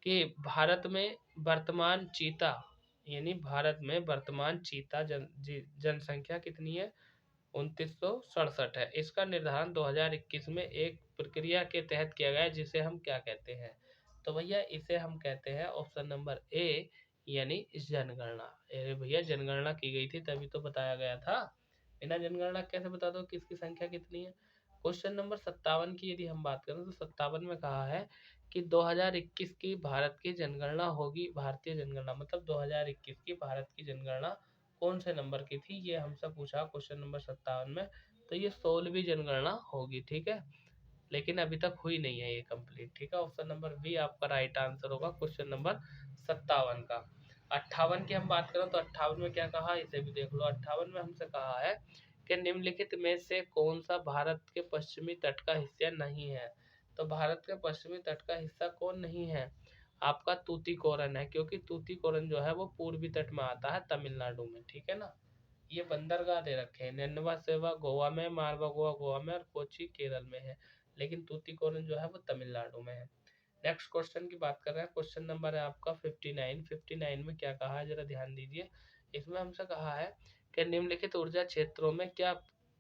कि भारत में वर्तमान चीता, यानी भारत में वर्तमान चीता जनसंख्या कितनी है? 2967 है। इसका निर्धारण 2021 में एक प्रक्रिया के तहत किया गया है जिसे हम क्या कहते हैं? तो भैया इसे हम कहते हैं ऑप्शन नंबर ए, यानी जनगणना। अरे भैया जनगणना की गई थी तभी तो बताया गया था, बिना जनगणना कैसे बता दो किसकी संख्या कितनी है। क्वेश्चन नंबर 57 की यदि हम बात करें तो 57 में कहा है कि 2021 की भारत की जनगणना होगी, भारतीय जनगणना मतलब 2021 की भारत की जनगणना कौन से नंबर की थी, ये हमसे पूछा क्वेश्चन नंबर 57 में। तो ये 16वीं जनगणना होगी, ठीक है। लेकिन अभी तक हुई नहीं है ये कंप्लीट। ठीक है, ऑप्शन नंबर बी आपका राइट आंसर होगा क्वेश्चन नंबर 57 का। 58 की हम बात करें तो 58 में क्या कहा, इसे भी देख लो। 58 में हमसे कहा है कि निम्नलिखित में से कौन सा भारत के पश्चिमी तट का हिस्सा नहीं है। तो भारत के पश्चिमी तट का हिस्सा कौन नहीं है, आपका तूतीकोरन है, क्योंकि तूतीकोरन जो है वो पूर्वी तट में आता है तमिलनाडु में। ठीक है ना, ये बंदरगाह दे रखे हैं, नैनवा सेवा गोवा में, मारवा गोवा में और कोची केरल में है, लेकिन तूतीकोरन जो है वो तमिलनाडु में है। नेक्स्ट क्वेश्चन की बात कर रहे हैं, क्वेश्चन नंबर है आपका 59। 59 में क्या कहा है जरा ध्यान दीजिए। इसमें हमसे कहा है कि निम्नलिखित ऊर्जा क्षेत्रों में क्या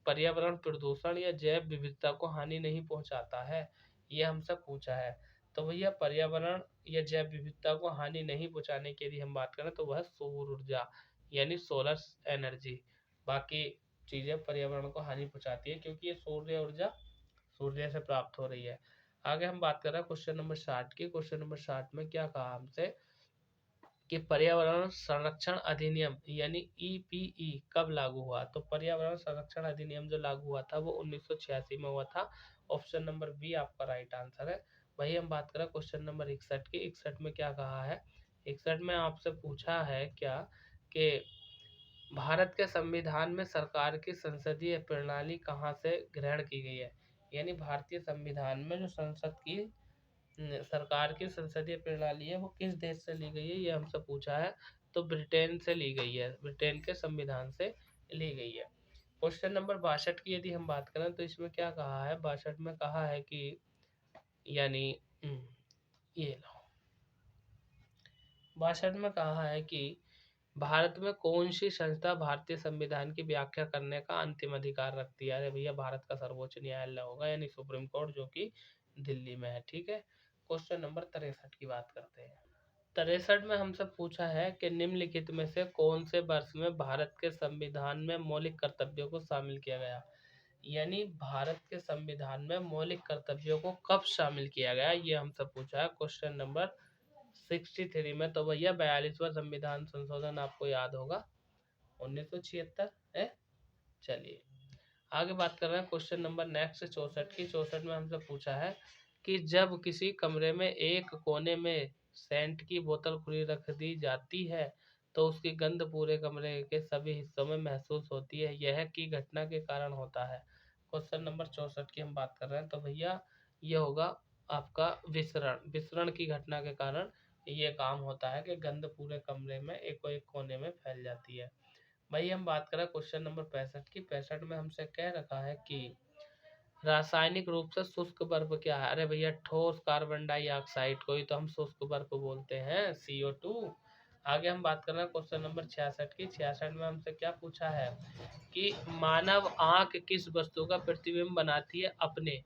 पर्यावरण प्रदूषण या जैव विविधता को हानि नहीं पहुंचाता है, ये हमसे पूछा है। तो भैया पर्यावरण या जैव विविधता को हानि नहीं पहुंचाने के लिए हम बात करें तो वह सौर ऊर्जा यानी सोलर एनर्जी। बाकी चीजें पर्यावरण को हानि पहुंचाती है क्योंकि ये सूर्य ऊर्जा सूर्य से प्राप्त हो रही है। आगे हम बात कर रहे हैं क्वेश्चन नंबर 60 की। क्वेश्चन नंबर 60 में क्या कहा हमसे कि पर्यावरण संरक्षण अधिनियम यानी ईपीई कब लागू हुआ। तो पर्यावरण संरक्षण अधिनियम जो लागू हुआ था वो 1986 में हुआ था। ऑप्शन नंबर बी आपका राइट आंसर है। वही हम बात करें क्वेश्चन नंबर 61 की। 61 में क्या कहा है, 61 में आपसे पूछा है क्या कि भारत के संविधान में सरकार की संसदीय प्रणाली कहाँ से ग्रहण की गई है, यानी भारतीय संविधान में जो संसद की सरकार की संसदीय प्रणाली है वो किस देश से ली गई है, ये हमसे पूछा है। तो ब्रिटेन से ली गई है, ब्रिटेन के संविधान से ली गई है। क्वेश्चन नंबर 62 की यदि हम बात करें तो इसमें क्या कहा है, 62 में कहा है कि यानी ये लो, 62 में कहा है कि भारत में कौन सी संस्था भारतीय संविधान की व्याख्या करने का अंतिम अधिकार रखती है। अरे भैया भारत का सर्वोच्च न्यायालय होगा यानी सुप्रीम कोर्ट, जो कि दिल्ली में है। ठीक है, क्वेश्चन नंबर 63 की बात करते हैं। 63 में हमसे पूछा है कि निम्नलिखित में से कौन से वर्ष में भारत के संविधान में मौलिक कर्तव्यों को शामिल किया गया, यानी भारत के संविधान में मौलिक कर्तव्यों को कब शामिल किया गया, ये हमसे पूछा है क्वेश्चन नंबर 63 में। तो भैया 42वां संविधान संशोधन आपको याद होगा 1976 है। चलिए आगे बात कर रहे हैं क्वेश्चन नंबर नेक्स्ट 64 की। 64 में हमसे पूछा है कि जब किसी कमरे में एक कोने में सेंट की बोतल खुली रख दी जाती है तो उसकी गंध पूरे कमरे के सभी हिस्सों में महसूस होती है, यह की घटना के कारण होता है। क्वेश्चन नंबर 64 की हम बात कर रहे हैं। तो भैया ये होगा आपका विसरण, विसरण की घटना के कारण ये काम होता है कि गंध पूरे कमरे में एक कोने में फैल जाती है। भाई हम बात करें क्वेश्चन नंबर 65 की। 65 में हमसे कह रखा है कि रासायनिक रूप से शुष्क बर्फ क्या है। अरे भैया ठोस कार्बन डाइऑक्साइड को ही तो हम शुष्क बर्फ बोलते हैं, CO2। आगे हम बात कर रहे हैं क्वेश्चन नंबर 66 की। 66 में हमसे क्या पूछा है कि मानव आंख किस वस्तु का प्रतिबिंब बनाती है अपने।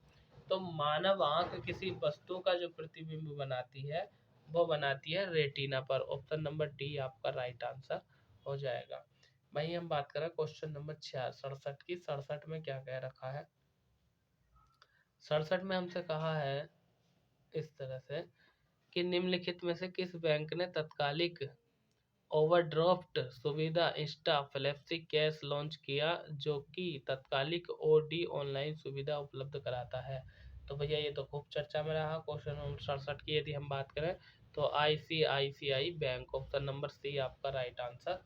तो मानव आंख किसी वस्तु का जो प्रतिबिंब बनाती है वो बनाती है रेटिना पर। ऑप्शन नंबर डी आपका राइट आंसर हो जाएगा। वही हम बात करें क्वेश्चन नंबर 67 की। 67 में क्या कह रखा है, 67 में हमसे कहा है इस तरह से कि निम्नलिखित में से किस बैंक ने तत्कालिक ओवरड्राफ्ट सुविधा इंस्टा फ्लेक्सी कैश लॉन्च किया, जो कि तत्कालिक ओडी ऑनलाइन सुविधा उपलब्ध कराता है। तो भैया ये तो खूब चर्चा में रहा। क्वेश्चन नंबर 67 की यदि हम बात करें तो ICICI bank, option number c आपका राइट आंसर,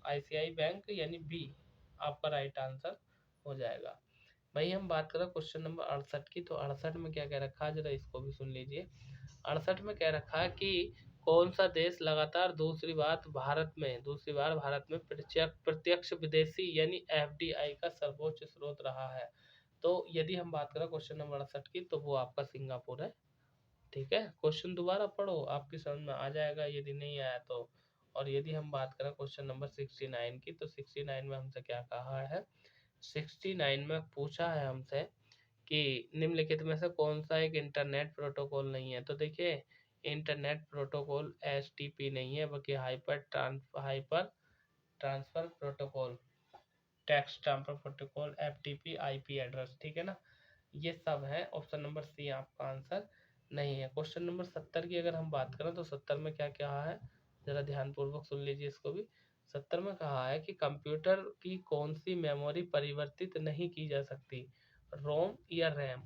ICICI बैंक यानी बी आपका राइट आंसर हो जाएगा। वही हम बात करें क्वेश्चन नंबर 68 की। तो 68 में क्या कह रखा है जरा इसको भी सुन लीजिए। 68 में कह रखा है कि कौन सा देश लगातार दूसरी बार भारत में प्रत्यक्ष विदेशी यानी FDI का सर्वोच्च स्रोत रहा है। तो यदि हम बात करें क्वेश्चन नंबर 68 की तो वो आपका सिंगापुर है। ठीक है, क्वेश्चन दोबारा पढ़ो आपकी समझ में आ जाएगा यदि नहीं आया तो। और यदि हम बात करें क्वेश्चन नंबर 69 की। तो 69 में हमसे क्या कहा है, 69 में पूछा है हमसे कि निम्नलिखित में से कौन सा एक इंटरनेट प्रोटोकॉल नहीं है। तो देखिए इंटरनेट प्रोटोकॉल HTTP नहीं है बल्कि hyper transfer protocol, text transfer protocol, FTP, IP address. ठीक है ना, ये सब है। ऑप्शन नंबर सी आपका आंसर नहीं है। क्वेश्चन नंबर 70 की अगर हम बात करें तो 70 में क्या क्या है जरा ध्यानपूर्वक सुन लीजिए इसको भी। 70 में कहा है कि कंप्यूटर की कौन सी मेमोरी परिवर्तित नहीं की जा सकती, रोम या रैम।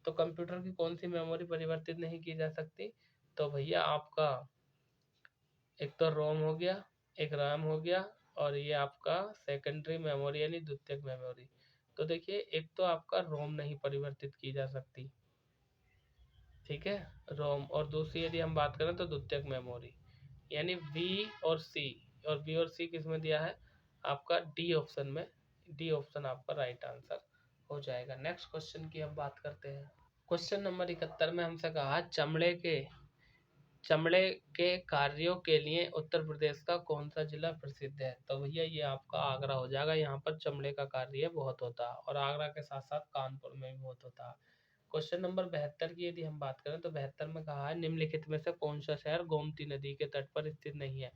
तो कंप्यूटर की कौन सी मेमोरी परिवर्तित नहीं की जा सकती? तो भैया आपका एक तो रोम हो गया, एक रैम हो गया, और ये आपका सेकेंडरी मेमोरी यानी द्वितीयक मेमोरी। तो देखिए एक तो आपका रोम नहीं परिवर्तित की जा सकती, ठीक है, रोम, और दूसरी यदि हम बात करें तो द्वितीयक मेमोरी यानी वी और सी। और बी और सी किस में दिया है? आपका डी ऑप्शन में। डी ऑप्शन आपका राइट आंसर हो जाएगा। नेक्स्ट क्वेश्चन की हम बात करते हैं। क्वेश्चन नंबर 71 में हमसे कहा चमड़े के कार्यों के लिए उत्तर प्रदेश का कौन सा जिला प्रसिद्ध है? तो भैया ये आपका आगरा हो जाएगा। यहाँ पर चमड़े का कार्य बहुत होता है, और आगरा के साथ साथ कानपुर में भी बहुत होता है। क्वेश्चन नंबर 72 की यदि हम बात करें तो 72 में कहा है निम्नलिखित में से कौन सा शहर गोमती नदी के तट पर स्थित नहीं है?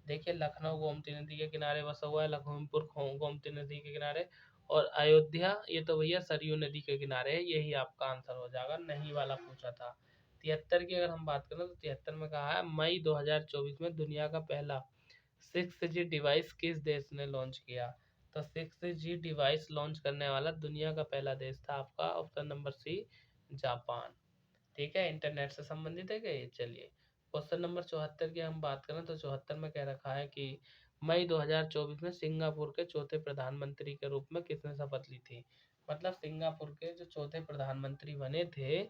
देखिए लखनऊ गोमती नदी के किनारे बसा हुआ है, लखीमपुर गोमती नदी के किनारे, और अयोध्या ये तो भैया सरयू नदी के किनारे है। यही आपका आंसर हो जाएगा, नहीं वाला पूछा था। 73 की अगर हम बात करें तो 73 में कहा है मई 2024 में दुनिया का पहला 6G डिवाइस किस देश ने लॉन्च किया? तो 6G डिवाइस लॉन्च करने वाला दुनिया का पहला देश था आपका ऑप्शन नंबर सी, जापान। ठीक है, इंटरनेट से संबंधित है क्या ये? चलिए क्वेश्चन नंबर 74 की हम बात करें तो 74 में कह रखा है कि मई 2024 में सिंगापुर के चौथे प्रधानमंत्री के रूप में किसने शपथ ली थी? मतलब सिंगापुर के जो चौथे प्रधानमंत्री बने थे,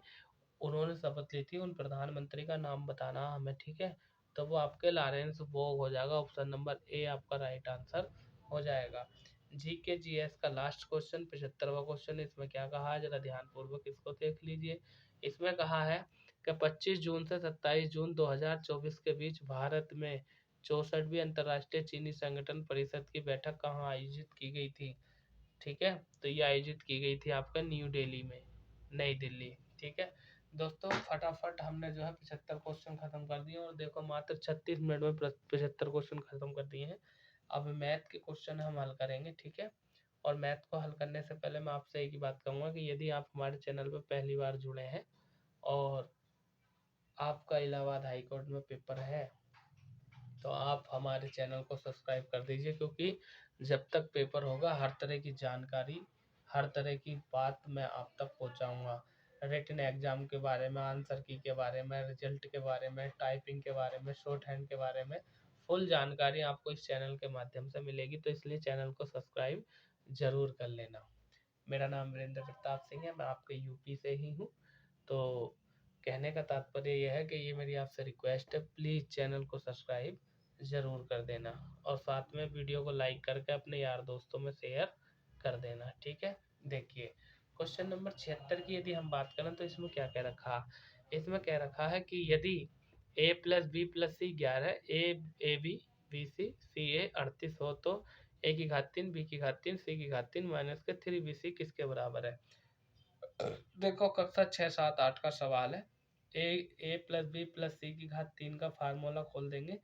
उन्होंने शपथ ली थी, उन प्रधानमंत्री का नाम बताना हमें, ठीक है। तो वो आपके लॉरेंस वोंग हो जाएगा, ऑप्शन नंबर ए आपका राइट आंसर हो जाएगा। जीके जीएस का लास्ट क्वेश्चन 75वां क्वेश्चन, इसमें क्या कहा है जरा ध्यान पूर्वक इसको देख लीजिए। इसमें कहा है कि 25 जून से 27 जून 2024 के बीच भारत में 64वीं अंतर्राष्ट्रीय चीनी संगठन परिषद की बैठक कहाँ आयोजित की गई थी? ठीक है, तो ये आयोजित की गई थी आपका न्यू दिल्ली में, नई दिल्ली। ठीक है दोस्तों, फटाफट हमने जो है 75 क्वेश्चन खत्म कर दिए, और देखो मात्र 36 मिनट में 75 क्वेश्चन खत्म कर दिए हैं। अब मैथ के क्वेश्चन हम हल करेंगे, ठीक है। और मैथ को हल करने से पहले मैं आपसे एक ही बात कहूँगा कि यदि आप हमारे चैनल पर पहली बार जुड़े हैं और आपका इलाहाबाद हाई कोर्ट में पेपर है, तो आप हमारे चैनल को सब्सक्राइब कर दीजिए, क्योंकि जब तक पेपर होगा हर तरह की जानकारी, हर तरह की बात मैं आप तक पहुंचाऊंगा। रिटन एग्जाम के बारे में, आंसर की के बारे में, रिजल्ट के बारे में, टाइपिंग के बारे में, शॉर्ट हैंड के बारे में फुल जानकारी आपको इस चैनल के माध्यम से मिलेगी। तो इसलिए चैनल को सब्सक्राइब जरूर कर लेना। मेरा नाम वीरेंद्र प्रताप सिंह है, मैं आपके यूपी से ही हूँ। तो कहने का तात्पर्य यह है कि ये मेरी आपसे रिक्वेस्ट है, प्लीज़ चैनल को सब्सक्राइब ज़रूर कर देना, और साथ में वीडियो को लाइक करके अपने यार दोस्तों में शेयर कर देना, ठीक है। देखिए क्वेश्चन नंबर 76 की यदि हम बात करें तो इसमें क्या कह रखा? इसमें कह रखा है कि यदि a+b+c 11, b+c 38 हो तो a⁻3 b⁻3 c⁻3 -3bc किसके बराबर है? देखो कक्षा 6, 7, 8 का सवाल है। a+b+c⁻3 का फार्मूला खोल देंगे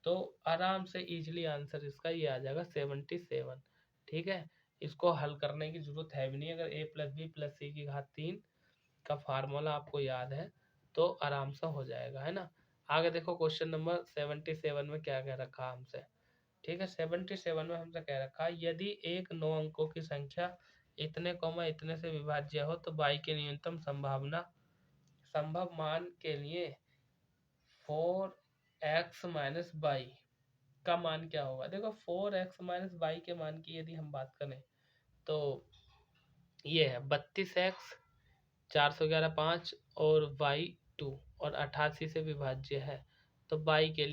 तो आराम से इजीली आंसर इसका ये आ जाएगा 77। ठीक है, इसको हल करने की जरूरत है भी नहीं, अगर a+b+c⁻3 का फार्मूला आपको याद है तो आराम से हो जाएगा, है ना। आगे देखो क्वेश्चन नंबर 77 में क्या कह रखा हमसे। ठीक है, 77 में हमसे कह रखा है यदि एक 9 अंकों की संख्या इतने कॉमा इतने से विभाज्य हो तो y के न्यूनतम संभव मान के लिए 4x माइनस y का मान क्या होगा? देखो 4x माइनस y के मान की यदि हम बात करें तो ये है 32x, 411 5 और y 2 और 88 से विभाज्य है। तो y के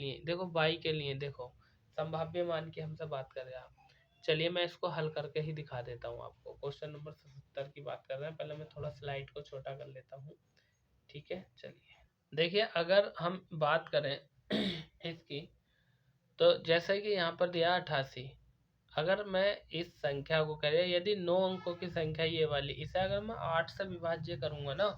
लिए देखो संभाव्य मान की हमसे बात कर रहे हैं आप। चलिए मैं इसको हल करके ही दिखा देता हूँ आपको। क्वेश्चन नंबर 77 की बात कर रहे हैं, पहले मैं थोड़ा स्लाइड को छोटा कर लेता हूँ, ठीक है। चलिए देखिए अगर हम बात करें इसकी, तो जैसे कि यहाँ पर दिया 88, अगर मैं इस संख्या को करें, यदि 9 अंकों की संख्या ये वाली, इसे अगर मैं 8 से विभाज्य करूँगा ना,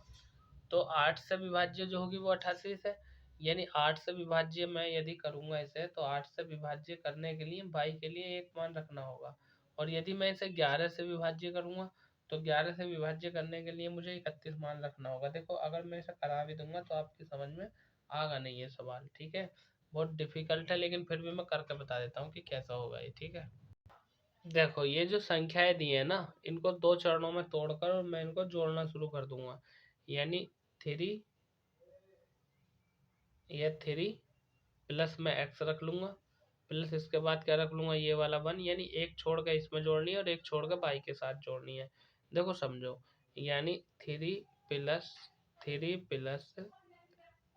तो 8 से विभाज्य जो होगी वो 88 से, यानी 8 से विभाज्य मैं यदि करूँगा इसे, तो 8 से विभाज्य करने के लिए y के लिए एक मान रखना होगा। और यदि मैं इसे 11 से विभाज्य करूँगा तो 11 से विभाज्य करने के लिए मुझे 31 मान रखना होगा। देखो अगर मैं इसे करा भी दूंगा तो आपकी समझ में आगा नहीं ये सवाल, ठीक है। बहुत डिफिकल्ट है, लेकिन फिर भी मैं करके बता देता हूँ कि कैसा होगा ये, ठीक है। देखो ये जो संख्याएं दी है ना, इनको 2 चरणों में तोड़कर और मैं इनको जोड़ना शुरू कर दूंगा। यानी 3, ये 3 प्लस में x रख लूँगा, प्लस इसके बाद क्या रख लूँगा, ये वाला 1, यानी एक छोड़ के इसमें जोड़नी है और एक छोड़ के y के साथ जोड़नी है। देखो समझो, यानी 3 plus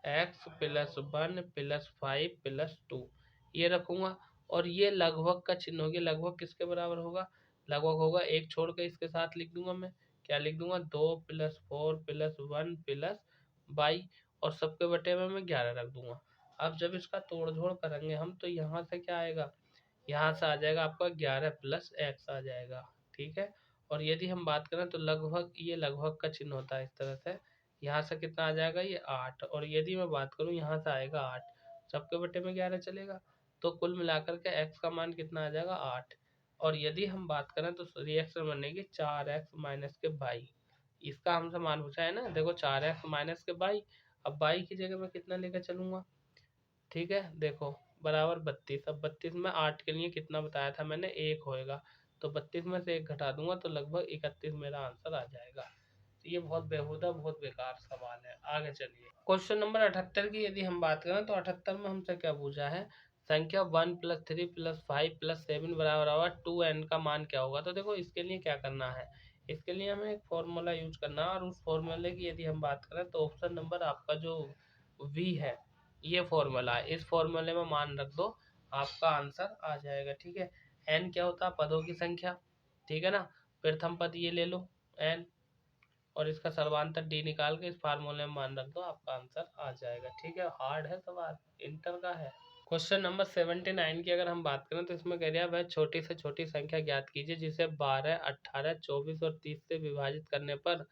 x plus 1 plus 5 plus 2 ये रखूँगा, और ये लगभग का चिन्ह होगी। लगभग किसके बराबर होगा, लगभग होगा एक छोड़ के इसके साथ लिख दूंगा मैं, क्या लिख दूंगा, 2 प्लस 4 प्लस 1 प्लस 22, और सबके बटे में मैं 11 रख दूंगा। अब जब इसका तोड़ जोड़ करेंगे हम, तो यहाँ से क्या आएगा, यहाँ से आ जाएगा आपका 11 प्लस x आ जाएगा, ठीक है। और यदि हम बात करें तो लगभग, ये लगभग का चिन्ह होता है इस तरह से, यहाँ से कितना आ जाएगा, ये 8, और यदि मैं बात करूँ यहाँ से आएगा 8, सबके बटे में 11 चलेगा, तो कुल मिलाकर के x का मान कितना आ जाएगा, 8। और यदि हम बात करें तो रिएक्शन बनेगी 4x माइनस के 22, इसका हमसे मान पूछा है ना, देखो 4x माइनस के 22, अब 22 की जगह मैं कितना लेकर चलूंगा, ठीक है, देखो बराबर 32। अब 32 में 8 के लिए कितना बताया था मैंने, 1 होएगा, तो 32 में से 1 घटा दूंगा तो लगभग 31 मेरा आंसर आ जाएगा। तो ये बहुत बेहुदा, बहुत बेकार सवाल है। आगे चलिए, क्वेश्चन नंबर 78 की यदि हम बात करें तो 78 में हमसे क्या पूछा है, संख्या 1 प्लस 3 प्लस 5 प्लस 7 बराबर होगा 2n का मान क्या होगा। तो देखो इसके लिए क्या करना है, इसके लिए हमें एक फॉर्मूला यूज करना है, और उस फॉर्मूले की यदि हम बात करें तो ऑप्शन नंबर आपका जो वी है, ये फॉर्मूला है, इस फॉर्मूले में मान रख दो, आपका आंसर आ जाएगा, ठीक है। एन क्या होता है, पदों की संख्या, ठीक है ना, प्रथम पद ये ले लो एन, और इसका सर्वांतर डी निकाल के इस फार्मूले में मान रख दो, आपका आंसर आ जाएगा, ठीक है। हार्ड है सवाल, इंटर का है। क्वेश्चन नंबर 79 की अगर हम बात करें तो इसमें कह रहा है, वह छोटी से छोटी संख्या ज्ञात कीजिए जिसे 12, 18, 24 और 30 से विभाजित करने पर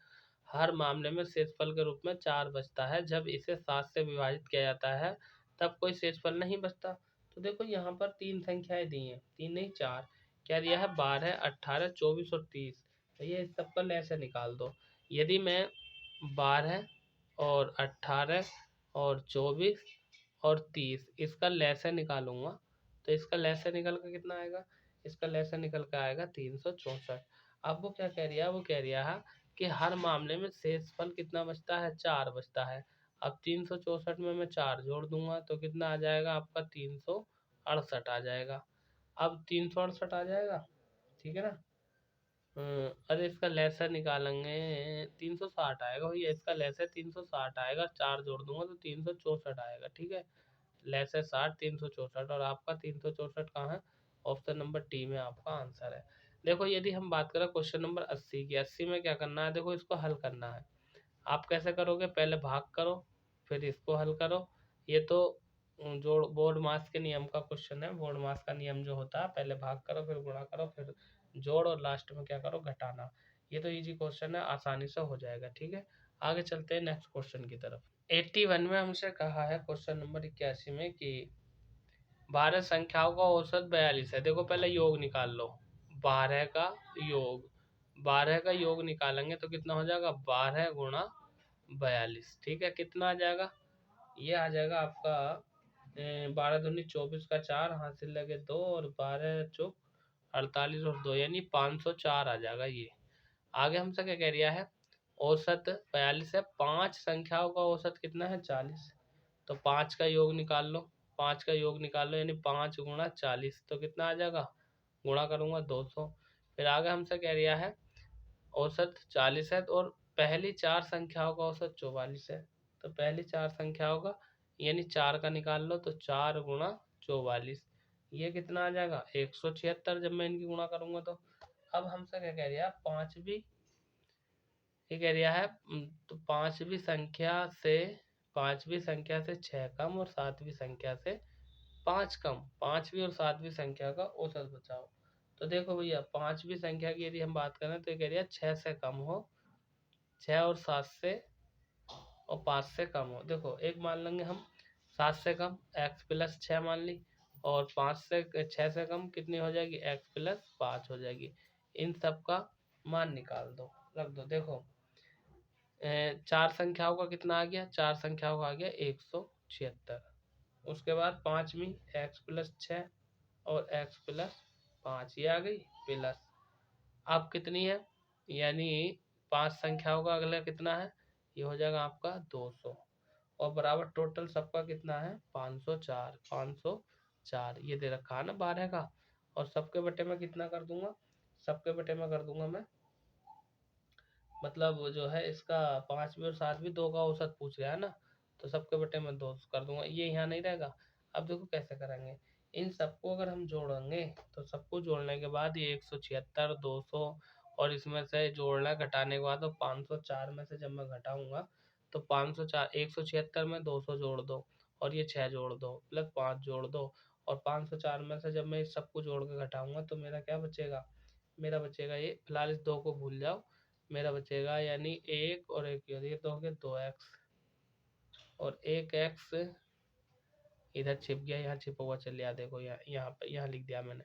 हर मामले में शेषफल के रूप में 4 बचता है, जब इसे 7 से विभाजित किया जाता है तब कोई शेषफल नहीं बचता। तो देखो यहाँ पर 3 संख्याएं दी हैं, 3 नहीं 4, क्या दिया है, 12, 18, 24 और 30। भैया इस सबका लैसे निकाल दो। यदि मैं 12 और 18 और 24 और 30 इसका लैसे निकालूंगा, तो इसका लैसे निकल कर कितना आएगा, इसका लैसे निकल कर आएगा 364। अब वो क्या कह रही है, वो कह रही है कि हर मामले में शेषफल कितना बचता है, 4 बचता है। अब 364 में मैं 4 जोड़ दूंगा तो कितना आ जाएगा आपका, 368 आ जाएगा। अब 368 आ जाएगा, ठीक है ना। अरे इसका लेसर निकालेंगे, 360 आएगा भैया, इसका लेसर 360 आएगा, 4 जोड़ दूंगा तो 364 आएगा, ठीक है। लेसर 60, 364, और आपका 364 कहाँ है, ऑप्शन नंबर टी में आपका आंसर है। देखो यदि हम बात करें क्वेश्चन नंबर 80 की, 80 में क्या करना है, देखो इसको हल करना है। आप कैसे करोगे, पहले भाग करो फिर इसको हल करो। ये तो जो बोर्ड मास के नियम का क्वेश्चन है, बोर्ड मास का नियम जो होता है, पहले भाग करो फिर गुणा करो फिर जोड़, और लास्ट में क्या करो, घटाना। ये तो इजी क्वेश्चन है, आसानी से हो जाएगा, ठीक है। आगे चलते हैं नेक्स्ट क्वेश्चन की तरफ। 81 में हमसे कहा है क्वेश्चन नंबर 81 में कि 12 संख्याओं का औसत 42 है। देखो पहले योग निकाल लो, 12 का योग, 12 का योग निकालेंगे तो कितना हो जाएगा, 12 गुणा 42, ठीक है। कितना आ जाएगा, ये आ जाएगा आपका 12 दूनी 24 का 4, हासिल लगे 2, और 12 चौक 48 और 2, यानी 504 आ जाएगा ये। आगे हमसे क्या कह रिया है, औसत 42 है, 5 संख्याओं का औसत कितना है, 40। तो 5 का योग निकाल लो, 5 का योग निकाल लो, यानी 5 गुणा 40, तो कितना आ जाएगा, गुणा करूंगा 200। फिर आगे हमसे कह रिया है औसत 40 है, और पहली 4 संख्याओं का औसत 44 है। तो पहली 4 संख्याओं का, यानी 4 का निकाल लो, तो 4 गुणा 44, ये कितना आ जाएगा, 176 जब मैं इनकी गुणा करूंगा तो। अब हमसे क्या कह रहा है, पांचवी, ये कह रहा है तो पांचवी संख्या से 6 कम और सातवीं संख्या से 5 कम, पांचवी और सातवीं संख्या का औसत बचाओ। तो देखो भैया, पांचवी संख्या की यदि हम बात करें तो ये कह रही है 6 से कम हो, 6 और 7 से और 5 से कम हो। देखो एक मान लेंगे हम, 7 से कम x प्लस 6 मान ली, और 6 से कम कितनी हो जाएगी, x प्लस 5 हो जाएगी। इन सब का मान निकाल दो, रख दो। देखो 4 संख्याओं का कितना आ गया, 4 संख्याओं का आ गया 176। उसके बाद पांचवी x प्लस 6 और x प्लस 5, ये आ गई प्लस। अब कितनी है, यानी 5 संख्याओं का अगला कितना है, ये हो जाएगा आपका 200 और बराबर टोटल सबका कितना है 504 504 ये दे रखा है ना 12 का। और सबके बटे में कितना कर दूंगा, सबके बटे में कर दूंगा मैं, मतलब जो है इसका 5 भी और 7 भी 2 का औसत पूछ रहा है ना, तो सबके बटे में 2 कर दूंगा, ये यहाँ नहीं रहेगा। अब देखो कैसे करेंगे, इन सबको अगर हम जोड़ेंगे तो सबको जोड़ने के बाद ये 176 200 और इसमें से जोड़ना घटाने के बाद तो 504 में से जब मैं घटाऊंगा तो 504 176 में 200 जोड़ दो और ये 6 जोड़ दो प्लस 5 जोड़ दो और 504 में से जब मैं इस सबको जोड़ के घटाऊंगा तो मेरा क्या बचेगा, मेरा बचेगा ये, फिलहाल इस 2 को भूल जाओ, मेरा बचेगा यानी 1 और 1 ये तो हो गया 2x और 1x इधर छिप गया, यहाँ छिपा हुआ चल गया, देखो यहाँ पे यहाँ लिख दिया मैंने,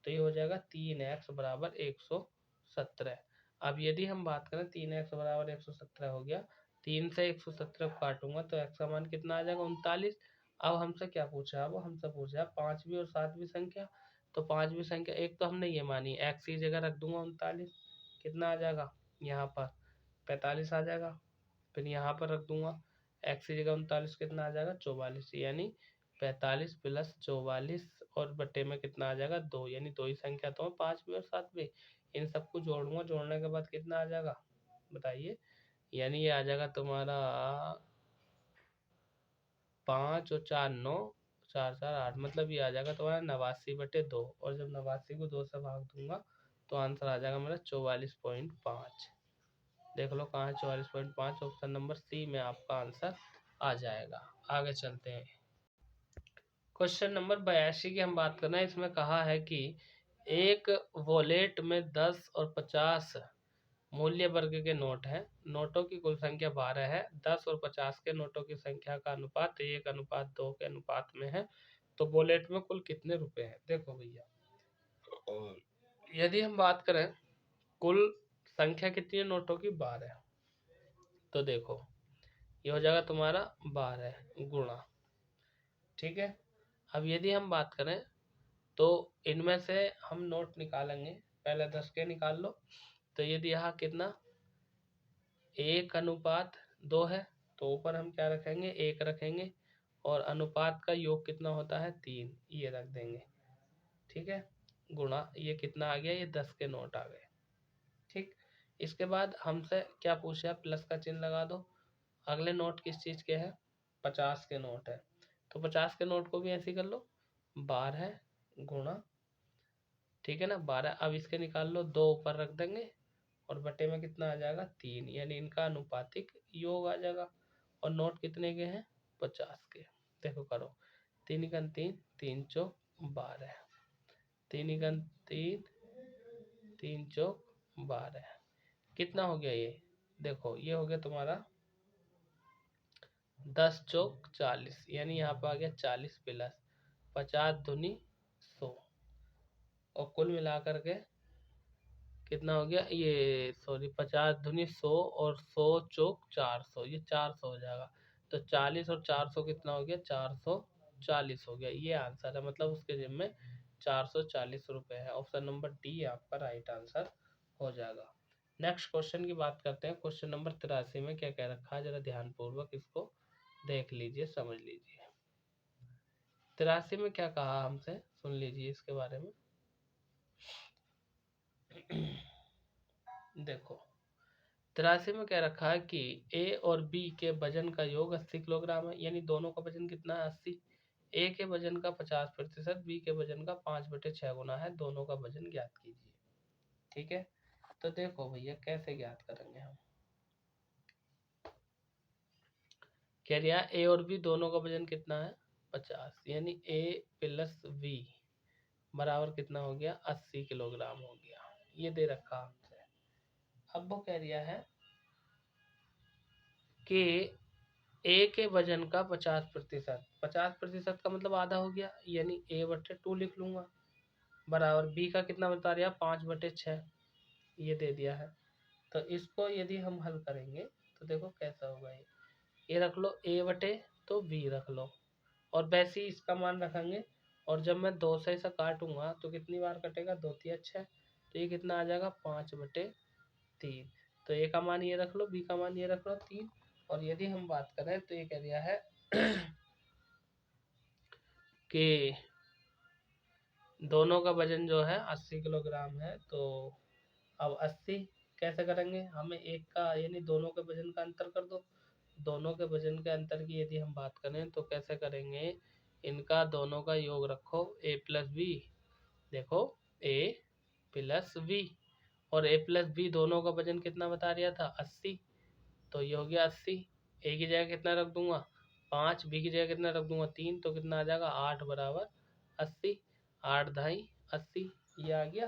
तो ये हो जाएगा 3x बराबर 117। अब यदि हम बात करें 3x बराबर 117 हो गया, 3 से 117 को काटूंगा तो x का मान कितना आ जाएगा 39। अब हमसे क्या पूछा है, वो हमसे पूछा है पांचवी और सातवीं संख्या, तो पांचवी संख्या एक तो हमने ये मानी, x की जगह रख दूंगा 39, कितना आ जाएगा यहाँ पर 45 आ जाएगा। फिर यहाँ पर रख दूंगा x की जगह 39 कितना आ जाएगा 44, यानी 45 प्लस 44 और बटे में कितना आ जाएगा 2, यानी 2 ही संख्या तो है 5वीं और 7वीं। इन सबको जोड़ूंगा, जोड़ने के बाद कितना आ जाएगा बताइए, यानी ये आ जाएगा तुम्हारा 5 और 4 9 4 4 8, मतलब ये आ जाएगा तुम्हारा 89/2 और जब 89 को 2 से भाग दूंगा तो आंसर आ जाएगा मेरा 44.5। देख लो कहाँ है 44.5, ऑप्शन नंबर सी में आपका आंसर आ जाएगा। आगे चलते हैं, क्वेश्चन नंबर 82 की हम बात कर रहे हैं। इसमें कहा है कि एक वॉलेट में 10 और 50 मूल्य वर्ग के नोट हैं, नोटों की कुल संख्या 12 है, 10 और 50 के नोटों की संख्या का अनुपात 1:2 के अनुपात में है, तो वॉलेट में कुल कितने रुपए हैं। देखो भैया, और यदि हम बात करें कुल संख्या कितनी है नोटों की 12, तो देखो ये हो जाएगा तुम्हारा 12 गुणा, ठीक है। अब यदि हम बात करें तो इनमें से हम नोट निकालेंगे, पहले 10 के निकाल लो, तो यदि यहाँ कितना 1:2 है तो ऊपर हम क्या रखेंगे 1 रखेंगे और अनुपात का योग कितना होता है 3, ये रख देंगे, ठीक है। गुणा ये कितना आ गया, ये 10 के नोट आ गए, ठीक। इसके बाद हमसे क्या पूछा, प्लस का चिन्ह लगा दो। अगले नोट किस चीज़ के हैं, 50 के नोट है, तो 50 के नोट को भी ऐसे कर लो 12 गुणा, ठीक है ना 12। अब इसके निकाल लो, 2 ऊपर रख देंगे और बटे में कितना आ जाएगा 3, यानी इनका अनुपातिक योग आ जाएगा। और नोट कितने के हैं 50 के, देखो करो 3×3 3 चौक 12, 3×3 3 चौक 12, कितना हो गया ये, देखो ये हो गया तुम्हारा 10 चौक 40, यानी यहाँ पे आ गया 40 प्लस 50 दूनी 100 और कुल मिलाकर के कितना हो गया ये, सॉरी 50 दूनी 100 और 100 चौक 400, ये 400 हो जाएगा। तो 40 और 400 कितना हो गया 440 हो गया, ये आंसर है, मतलब उसके जिम्मे में 440 रुपये है। ऑप्शन नंबर डी आपका राइट आंसर हो जाएगा। नेक्स्ट क्वेश्चन की बात करते हैं, क्वेश्चन नंबर 83 में क्या कह रखा है, जरा ध्यानपूर्वक इसको देख लीजिए समझ लीजिए। 83 में क्या कहा हमसे, सुन लीजिए इसके बारे में। देखो 83 में क्या रखा है कि ए और बी के वजन का योग 80 किलोग्राम है, यानी दोनों का वजन कितना है 80। ए के वजन का 50%, बी के वजन का 5/6 गुना है, दोनों का वजन ज्ञात कीजिए, ठीक है। तो देखो भैया कैसे ज्ञात करेंगे हम, कह रिया ए और बी दोनों का वजन कितना है 50, यानी ए प्लस बी बराबर कितना हो गया 80 किलोग्राम हो गया, ये दे रखा हमसे। अब वो कह रिया है कि ए के वजन का 50%, 50% का मतलब आधा हो गया, यानी A/2 लिख लूंगा, बराबर बी का कितना बता दिया 5/6, ये दे दिया है। तो इसको यदि हम हल करेंगे तो देखो कैसा होगा, ये रख लो A/, तो बी रख लो और वैसे ही इसका मान रखेंगे, और जब मैं 2 से इसे काटूंगा तो कितनी बार कटेगा 2 3 6, तो ये कितना आ जाएगा 5/3। तो ए का मान ये रख लो, बी का मान ये रख लो 3, और यदि हम बात करें तो ये कह दिया है कि दोनों का वजन जो है 80 किलोग्राम है। तो अब 80 कैसे करेंगे, हमें एक का यानी दोनों के वजन का अंतर कर दो। दोनों के वजन के अंतर की यदि हम बात करें तो कैसे करेंगे, इनका दोनों का योग रखो a प्लस बी। देखो a प्लस बी और a प्लस बी दोनों का वजन कितना बता दिया था 80, तो ये हो गया 80। a की जगह कितना रख दूंगा 5, b की जगह कितना रख दूंगा 3, तो कितना आ जाएगा 8 बराबर 80। 8 ढाई 80 ये आ गया।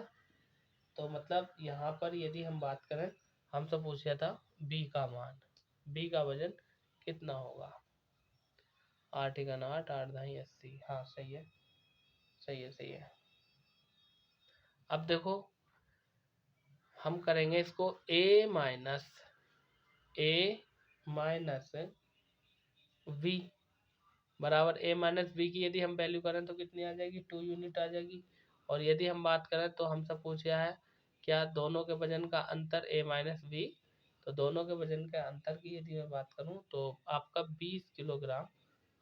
तो मतलब यहाँ पर यदि हम बात करें, हमसे पूछा था b का मान, b का वजन कितना होगा। 8 1 8, 8 ढाई 80। हाँ सही है, सही है, सही है। अब देखो हम करेंगे इसको a माइनस v बराबर a माइनस बी की यदि हम वैल्यू करें तो कितनी आ जाएगी 2 यूनिट आ जाएगी। और यदि हम बात करें तो हमसे पूछा है क्या दोनों के वजन का अंतर a माइनस बी, तो दोनों के वजन के अंतर की यदि मैं बात करूं तो आपका 20 किलोग्राम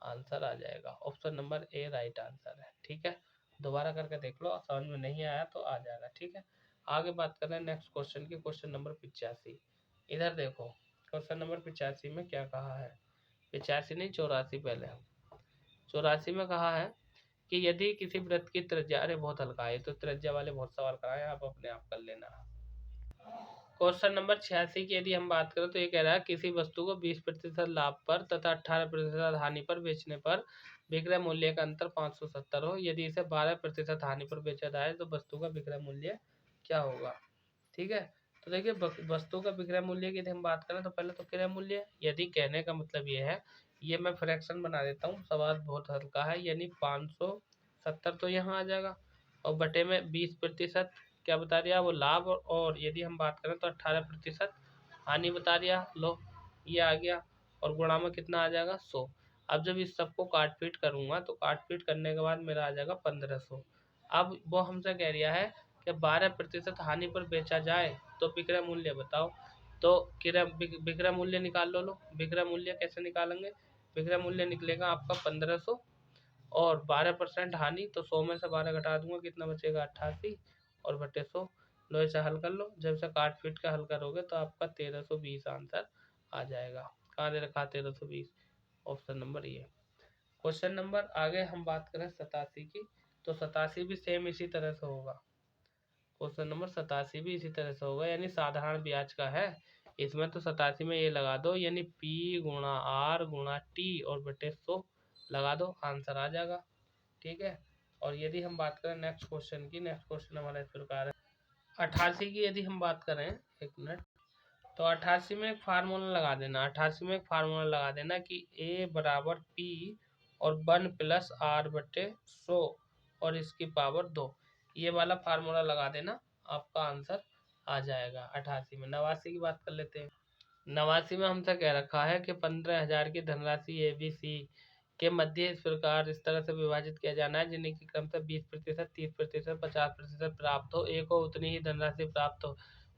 आंसर आ जाएगा। Option number A right answer है। ठीक है, दोबारा करके देख लो, समझ में नहीं आया तो आ जाएगा। ठीक है, आगे बात करें नेक्स्ट क्वेश्चन की, क्वेश्चन नंबर 85। इधर देखो क्वेश्चन नंबर 85 में क्या कहा है, 85 नहीं 84 पहले। 84 में कहा है कि यदि किसी वृत्त की त्रिज्या, अरे बहुत हल्का है तो त्रिज्या वाले बहुत सवाल कराए, आप अपने आप कर लेना। क्वेश्चन नंबर 86 की यदि हम बात करें तो ये कह रहा है किसी वस्तु को 20% लाभ पर तथा 18% हानि पर बेचने पर विक्रय मूल्य का अंतर 570 हो, यदि इसे 12% हानि पर बेचा जाए तो वस्तु का विक्रय मूल्य क्या होगा। ठीक है, तो देखिए वस्तु का विक्रय मूल्य की यदि हम बात करें तो पहले तो क्रय मूल्य, यदि कहने का मतलब ये है, ये मैं फ्रैक्शन बना देता हूँ, सवाल बहुत हल्का है, यानी 570 तो यहाँ आ जाएगा और बटे में 20% क्या बता दिया वो लाभ, और यदि हम बात करें तो 18% हानि बता दिया, लो ये आ गया, और गुणा में कितना आ जाएगा 100। अब जब इस सबको काट पीट करूंगा तो काट पीट करने के बाद मेरा आ जाएगा 1500। अब वो हमसे कह रहा है कि 12% हानि पर बेचा जाए तो विक्रय मूल्य बताओ। तो विक्रय मूल्य निकाल लो, विक्रय मूल्य कैसे निकालेंगे, विक्रय मूल्य निकलेगा आपका 1500 और 12% हानि, तो 100 में से 12 घटा दूंगा, कितना बचेगा 88 और बटे 100। लो इसे हल कर लो, जब से काट पीट के हल करोगे तो आपका 1320 आंसर आ जाएगा। कहाँ दे रखा 1320, ऑप्शन नंबर ये। क्वेश्चन नंबर आगे हम बात करें 87 की, तो 87 भी सेम इसी तरह से होगा। क्वेश्चन नंबर 87 भी इसी तरह से होगा, यानी साधारण ब्याज का है। इसमें तो 87 में ये लगा दो, यानी P गुणा R गुणा T और बटे 100 लगा दो, आंसर आ जाएगा। ठीक है, और यदि हम बात करें नेक्स्ट क्वेश्चन की, नेक्स्ट क्वेश्चन हमारा इस प्रकार है 88 की यदि हम बात करें, एक मिनट, तो 88 में एक फार्मूला लगा देना, 88 में एक फार्मूला लगा देना कि A बराबर P और 1 प्लस R बटे 100 और इसकी पावर 2, ये वाला फार्मूला लगा देना, आपका आंसर आ जाएगा 88 में। 89 की बात कर लेते हैं। 89 में हमसे कह रखा है कि 15,000 की धनराशि ABC के मध्य इस प्रकार इस तरह से विभाजित किया जाना है जिन्हें की क्रमशः 20%, 30%, 50% प्राप्त हो। ए को उतनी ही धनराशि प्राप्त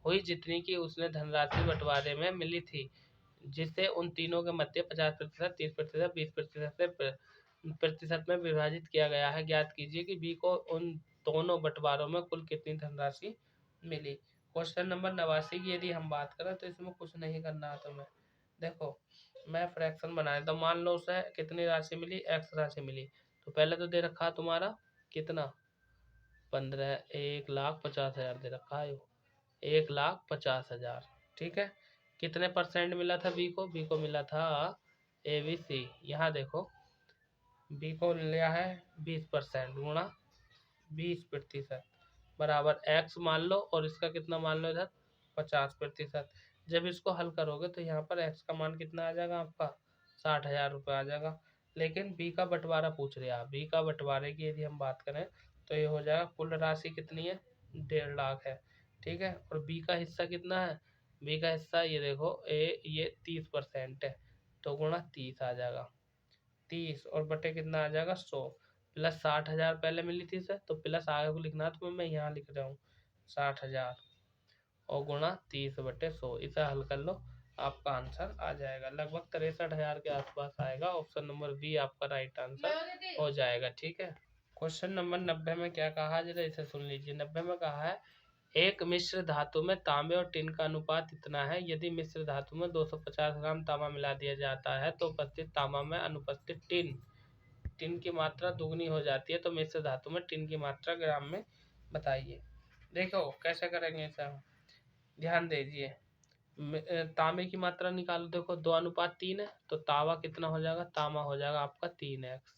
हुई जितनी की उसने धनराशि बंटवारे में मिली थी, जिसे उन तीनों के मध्य 50%, 30%, 20% में विभाजित किया गया है। ज्ञात कीजिए कि बी को उन दोनों बंटवारों में कुल कितनी धनराशि मिली। क्वेश्चन नंबर 89 की यदि हम बात करें तो इसमें कुछ नहीं करना है तुम्हें। देखो मैं फ्रैक्शन बना देता हूँ, मान लो उसे कितनी राशि मिली, एक्स राशि मिली, तो पहले तो दे रखा तुम्हारा कितना 15, 1,50,000 दे रखा है, 1,50,000। ठीक है, कितने परसेंट मिला था बी को मिला था ABC, यहाँ देखो बी को लिया है 20% गुणा 20% बराबर एक्स मान लो, और इसका कितना मान लो इधर 50%। जब इसको हल करोगे तो यहाँ पर एक्स का मान कितना आ जाएगा आपका 60,000 रुपये आ जाएगा। लेकिन बी का बंटवारा पूछ रहे हैं, बी का बंटवारे की यदि हम बात करें तो ये हो जाएगा, कुल राशि कितनी है 1.5 लाख है। ठीक है, और बी का हिस्सा कितना है, बी का हिस्सा ये देखो ये 30% है, तो गुणा 30 आ जाएगा, 30 और बटे कितना आ जाएगा 100, प्लस 60,000 पहले मिली थी सर, तो प्लस आगे को लिखना तो मैं यहाँ लिख रहा हूँ 60,000 और गुणा 30 बटे 100, इसे हल कर लो, आपका आंसर आ जाएगा। लगभग 63,000 के आसपास आएगा। ऑप्शन नंबर बी आपका राइट आंसर हो जाएगा। ठीक है। क्वेश्चन नंबर 90 में क्या कहा है, जरा इसे सुन लीजिए। 90 में कहा है एक मिश्र धातु में तांबे और टिन का अनुपात इतना है, यदि मिश्र धातु में 250 ग्राम तांबा मिला दिया जाता है तो उपस्थित तांबा में अनुपस्थित टिन की मात्रा दुगनी हो जाती है, तो मिश्र धातु में टिन की मात्रा ग्राम में बताइए। देखो कैसे करेंगे इसे हम, ध्यान दीजिए। तांबे की मात्रा निकालो। देखो 2:3 है, तो तांबा कितना हो जाएगा, तांबा हो जाएगा आपका 3x।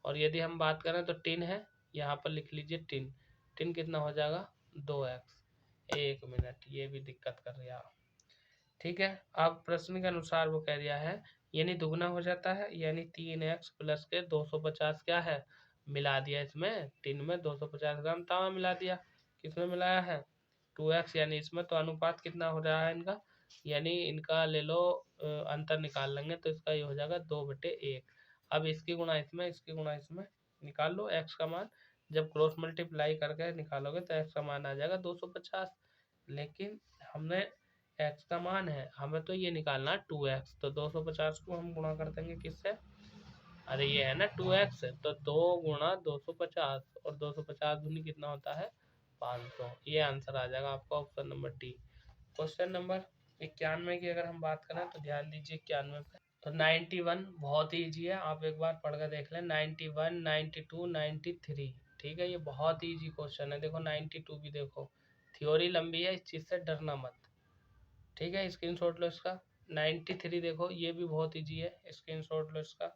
और यदि हम बात करें तो टिन है, यहाँ पर लिख लीजिए टिन। टिन कितना हो जाएगा 2x। 1 मिनट, ये भी दिक्कत कर रहा है। ठीक है। अब प्रश्न के अनुसार वो कह दिया है यानी दुगना हो जाता है, यानी 3x प्लस के 250 क्या है मिला दिया इसमें, टिन में 250 ग्राम तांबा मिला दिया। किसमें मिलाया है 2x, यानी इसमें तो अनुपात कितना हो रहा है इनका, यानी इनका ले लो अंतर निकाल लेंगे तो इसका ये हो जाएगा 2/1। अब इसकी गुणा इसमें, इसकी गुणा इसमें, निकाल लो x का मान। जब क्रॉस मल्टीप्लाई करके निकालोगे तो x का मान आ जाएगा 250। लेकिन हमने x का मान है, हमें तो ये निकालना है 2x, तो 250 को हम गुणा कर देंगे किससे, अरे ये है ना 2x, तो 2 गुणा 250, और 250 दूनी कितना होता है 500। ये आंसर आ जाएगा आपका option number D. Question number 91 की अगर हम बात करें तो ध्यान दीजिए 91 पे। तो 91 बहुत ही ईजी है, आप एक बार पढ़ कर देख लें। 91, 92, 93, ठीक है, ये बहुत ही ईजी क्वेश्चन है। देखो 92 भी देखो, थ्योरी लंबी है, इस चीज़ से डरना मत। ठीक है, स्क्रीनशॉट लो इसका। 93 देखो, ये भी बहुत ईजी है, स्क्रीनशॉट लो इसका।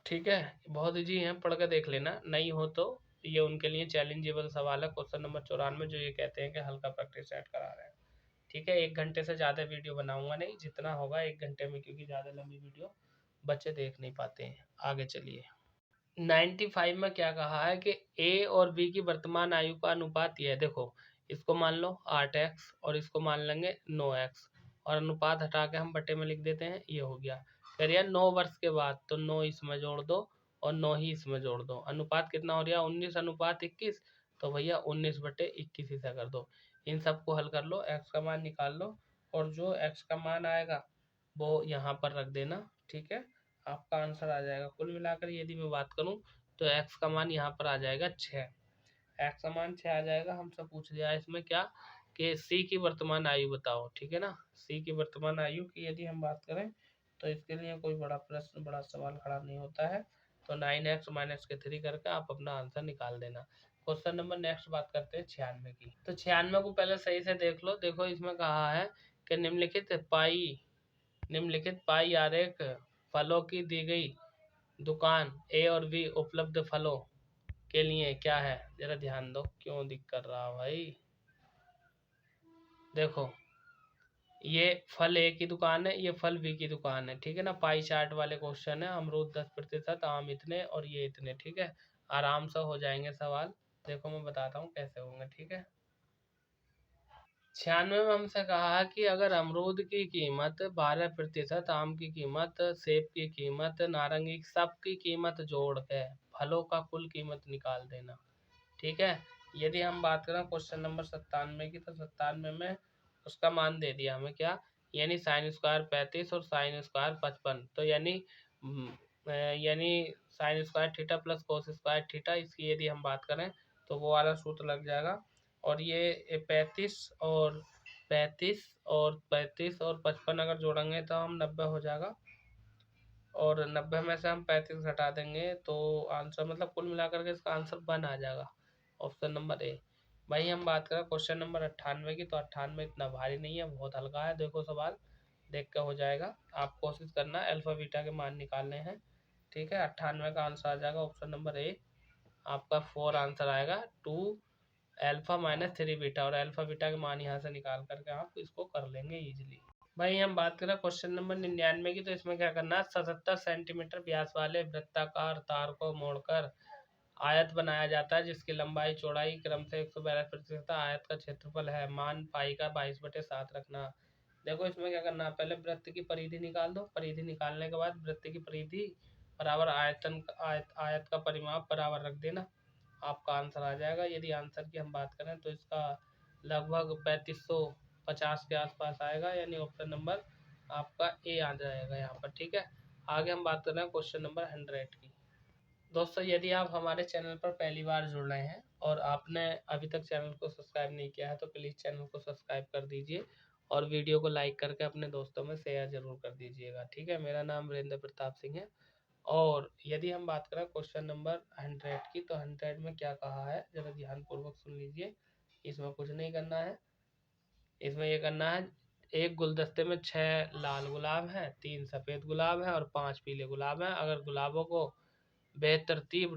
ठीक है, बहुत ईजी है, पढ़ कर देख लेना। नहीं हो तो ये उनके लिए चैलेंजेबल सवाल है। क्वेश्चन नंबर 94 जो ये कहते हैं कि हल्का प्रैक्टिस सेट करा रहे हैं। ठीक है, 1 घंटे से ज़्यादा वीडियो बनाऊंगा नहीं, जितना होगा 1 घंटे में, क्योंकि ज़्यादा लंबी वीडियो बच्चे देख नहीं पाते हैं। आगे चलिए। 95 में क्या कहा है कि ए और बी की वर्तमान आयु का अनुपात यह है। देखो इसको मान लो 8x और इसको मान लेंगे 9x, और अनुपात हटा के हम बटे में लिख देते हैं, ये हो गया। कह रही है 9 वर्ष के बाद, तो 9 इसमें जोड़ दो और 9 ही इसमें जोड़ दो। अनुपात कितना हो रहा है 19:21, तो भैया 19/21 ही से कर दो। इन सबको हल कर लो, x का मान निकाल लो, और जो x का मान आएगा वो यहाँ पर रख देना। ठीक है, आपका आंसर आ जाएगा। कुल मिलाकर यदि मैं बात करूं तो x का मान यहाँ पर आ जाएगा 6। x का मान 6 आ जाएगा। हमसे पूछ लिया है इसमें क्या कि c की वर्तमान आयु बताओ। ठीक है ना, c की वर्तमान आयु की यदि हम बात करें तो इसके लिए कोई बड़ा प्रश्न, बड़ा सवाल खड़ा नहीं होता है। तो 9x माइनस के 3 करके आप अपना आंसर निकाल देना। क्वेश्चन नंबर नेक्स्ट बात करते हैं 96 की। तो 96 को पहले सही से देख लो। देखो इसमें कहा है कि निम्नलिखित पाई आरेख फलों की दी गई दुकान ए और बी उपलब्ध फलों के लिए क्या है, जरा ध्यान दो। क्यों दिक्कत कर रहा भाई, देखो ये फल ए की दुकान है, ये फल बी की दुकान है। ठीक है ना, पाई चार्ट वाले क्वेश्चन है। अमरूद 10%, आम इतने और ये इतने। ठीक है, आराम से हो जाएंगे सवाल। देखो मैं बताता हूँ कैसे होंगे। ठीक है, 96 में हमसे कहा है कि अगर अमरूद की कीमत 12%, आम की कीमत, सेब की कीमत, नारंगी, सब की कीमत जोड़ के फलों का कुल कीमत निकाल देना। ठीक है, यदि हम बात करें क्वेश्चन नंबर 97 की, तो 97 में उसका मान दे दिया हमें क्या, यानी साइन स्क्वायर 35 और साइन स्क्वायर 55। तो यानी sine square theta plus cos square theta, इसकी यदि हम बात करें तो वो वाला सूत्र लग जाएगा। और ये 35 और 55 अगर जोड़ेंगे तो हम 90 हो जाएगा, और 90 में से हम 35 हटा देंगे तो आंसर, मतलब कुल मिलाकर के इसका आंसर 1 आ जाएगा। Option number A. भाई हम बात करें क्वेश्चन नंबर 98 की, तो 98 इतना भारी नहीं है, बहुत हल्का है। देखो सवाल देख के हो जाएगा। आप कोशिश करना अल्फा बीटा के मान निकालने हैं। ठीक है, 98 का आंसर आ जाएगा ऑप्शन नंबर ए। आपका 4 आंसर आएगा। 2 अल्फा माइनस 3 बीटा, और अल्फा बीटा के मान यहाँ से निकाल करके आप इसको कर लेंगे इजीली। भाई हम बात करें क्वेश्चन नंबर 99 की, तो इसमें क्या करना है, 77 सेंटीमीटर व्यास वाले वृत्ताकार तार को मोड़कर आयत बनाया जाता है, जिसकी लंबाई चौड़ाई क्रम से 142% आयत का क्षेत्रफल है। मान पाई का 22/7 रखना। देखो इसमें क्या करना है, पहले वृत्त की परिधि निकाल दो। परिधि निकालने के बाद वृत्त की परिधि बराबर आयत का परिमाप बराबर रख देना, आपका आंसर आ जाएगा। यदि आंसर की हम बात करें तो इसका लगभग 50 के आसपास आएगा, यानी ऑप्शन नंबर आपका ए आ जाएगा यहाँ पर। ठीक है, आगे हम बात कर रहे हैं क्वेश्चन नंबर 100 की। दोस्तों यदि आप हमारे चैनल पर पहली बार जुड़ रहे हैं और आपने अभी तक चैनल को सब्सक्राइब नहीं किया है तो प्लीज़ चैनल को सब्सक्राइब कर दीजिए और वीडियो को लाइक करके अपने दोस्तों में शेयर जरूर कर दीजिएगा। ठीक है, मेरा नाम वीरेंद्र प्रताप सिंह है। और यदि हम बात करें क्वेश्चन नंबर 100 की, तो 100 में क्या कहा है जरा ध्यानपूर्वक सुन लीजिए। इसमें कुछ नहीं करना है, इसमें ये करना है, एक गुलदस्ते में 6 लाल गुलाब हैं, 3 सफ़ेद गुलाब हैं और 5 पीले गुलाब हैं। अगर गुलाबों को बेतरतीब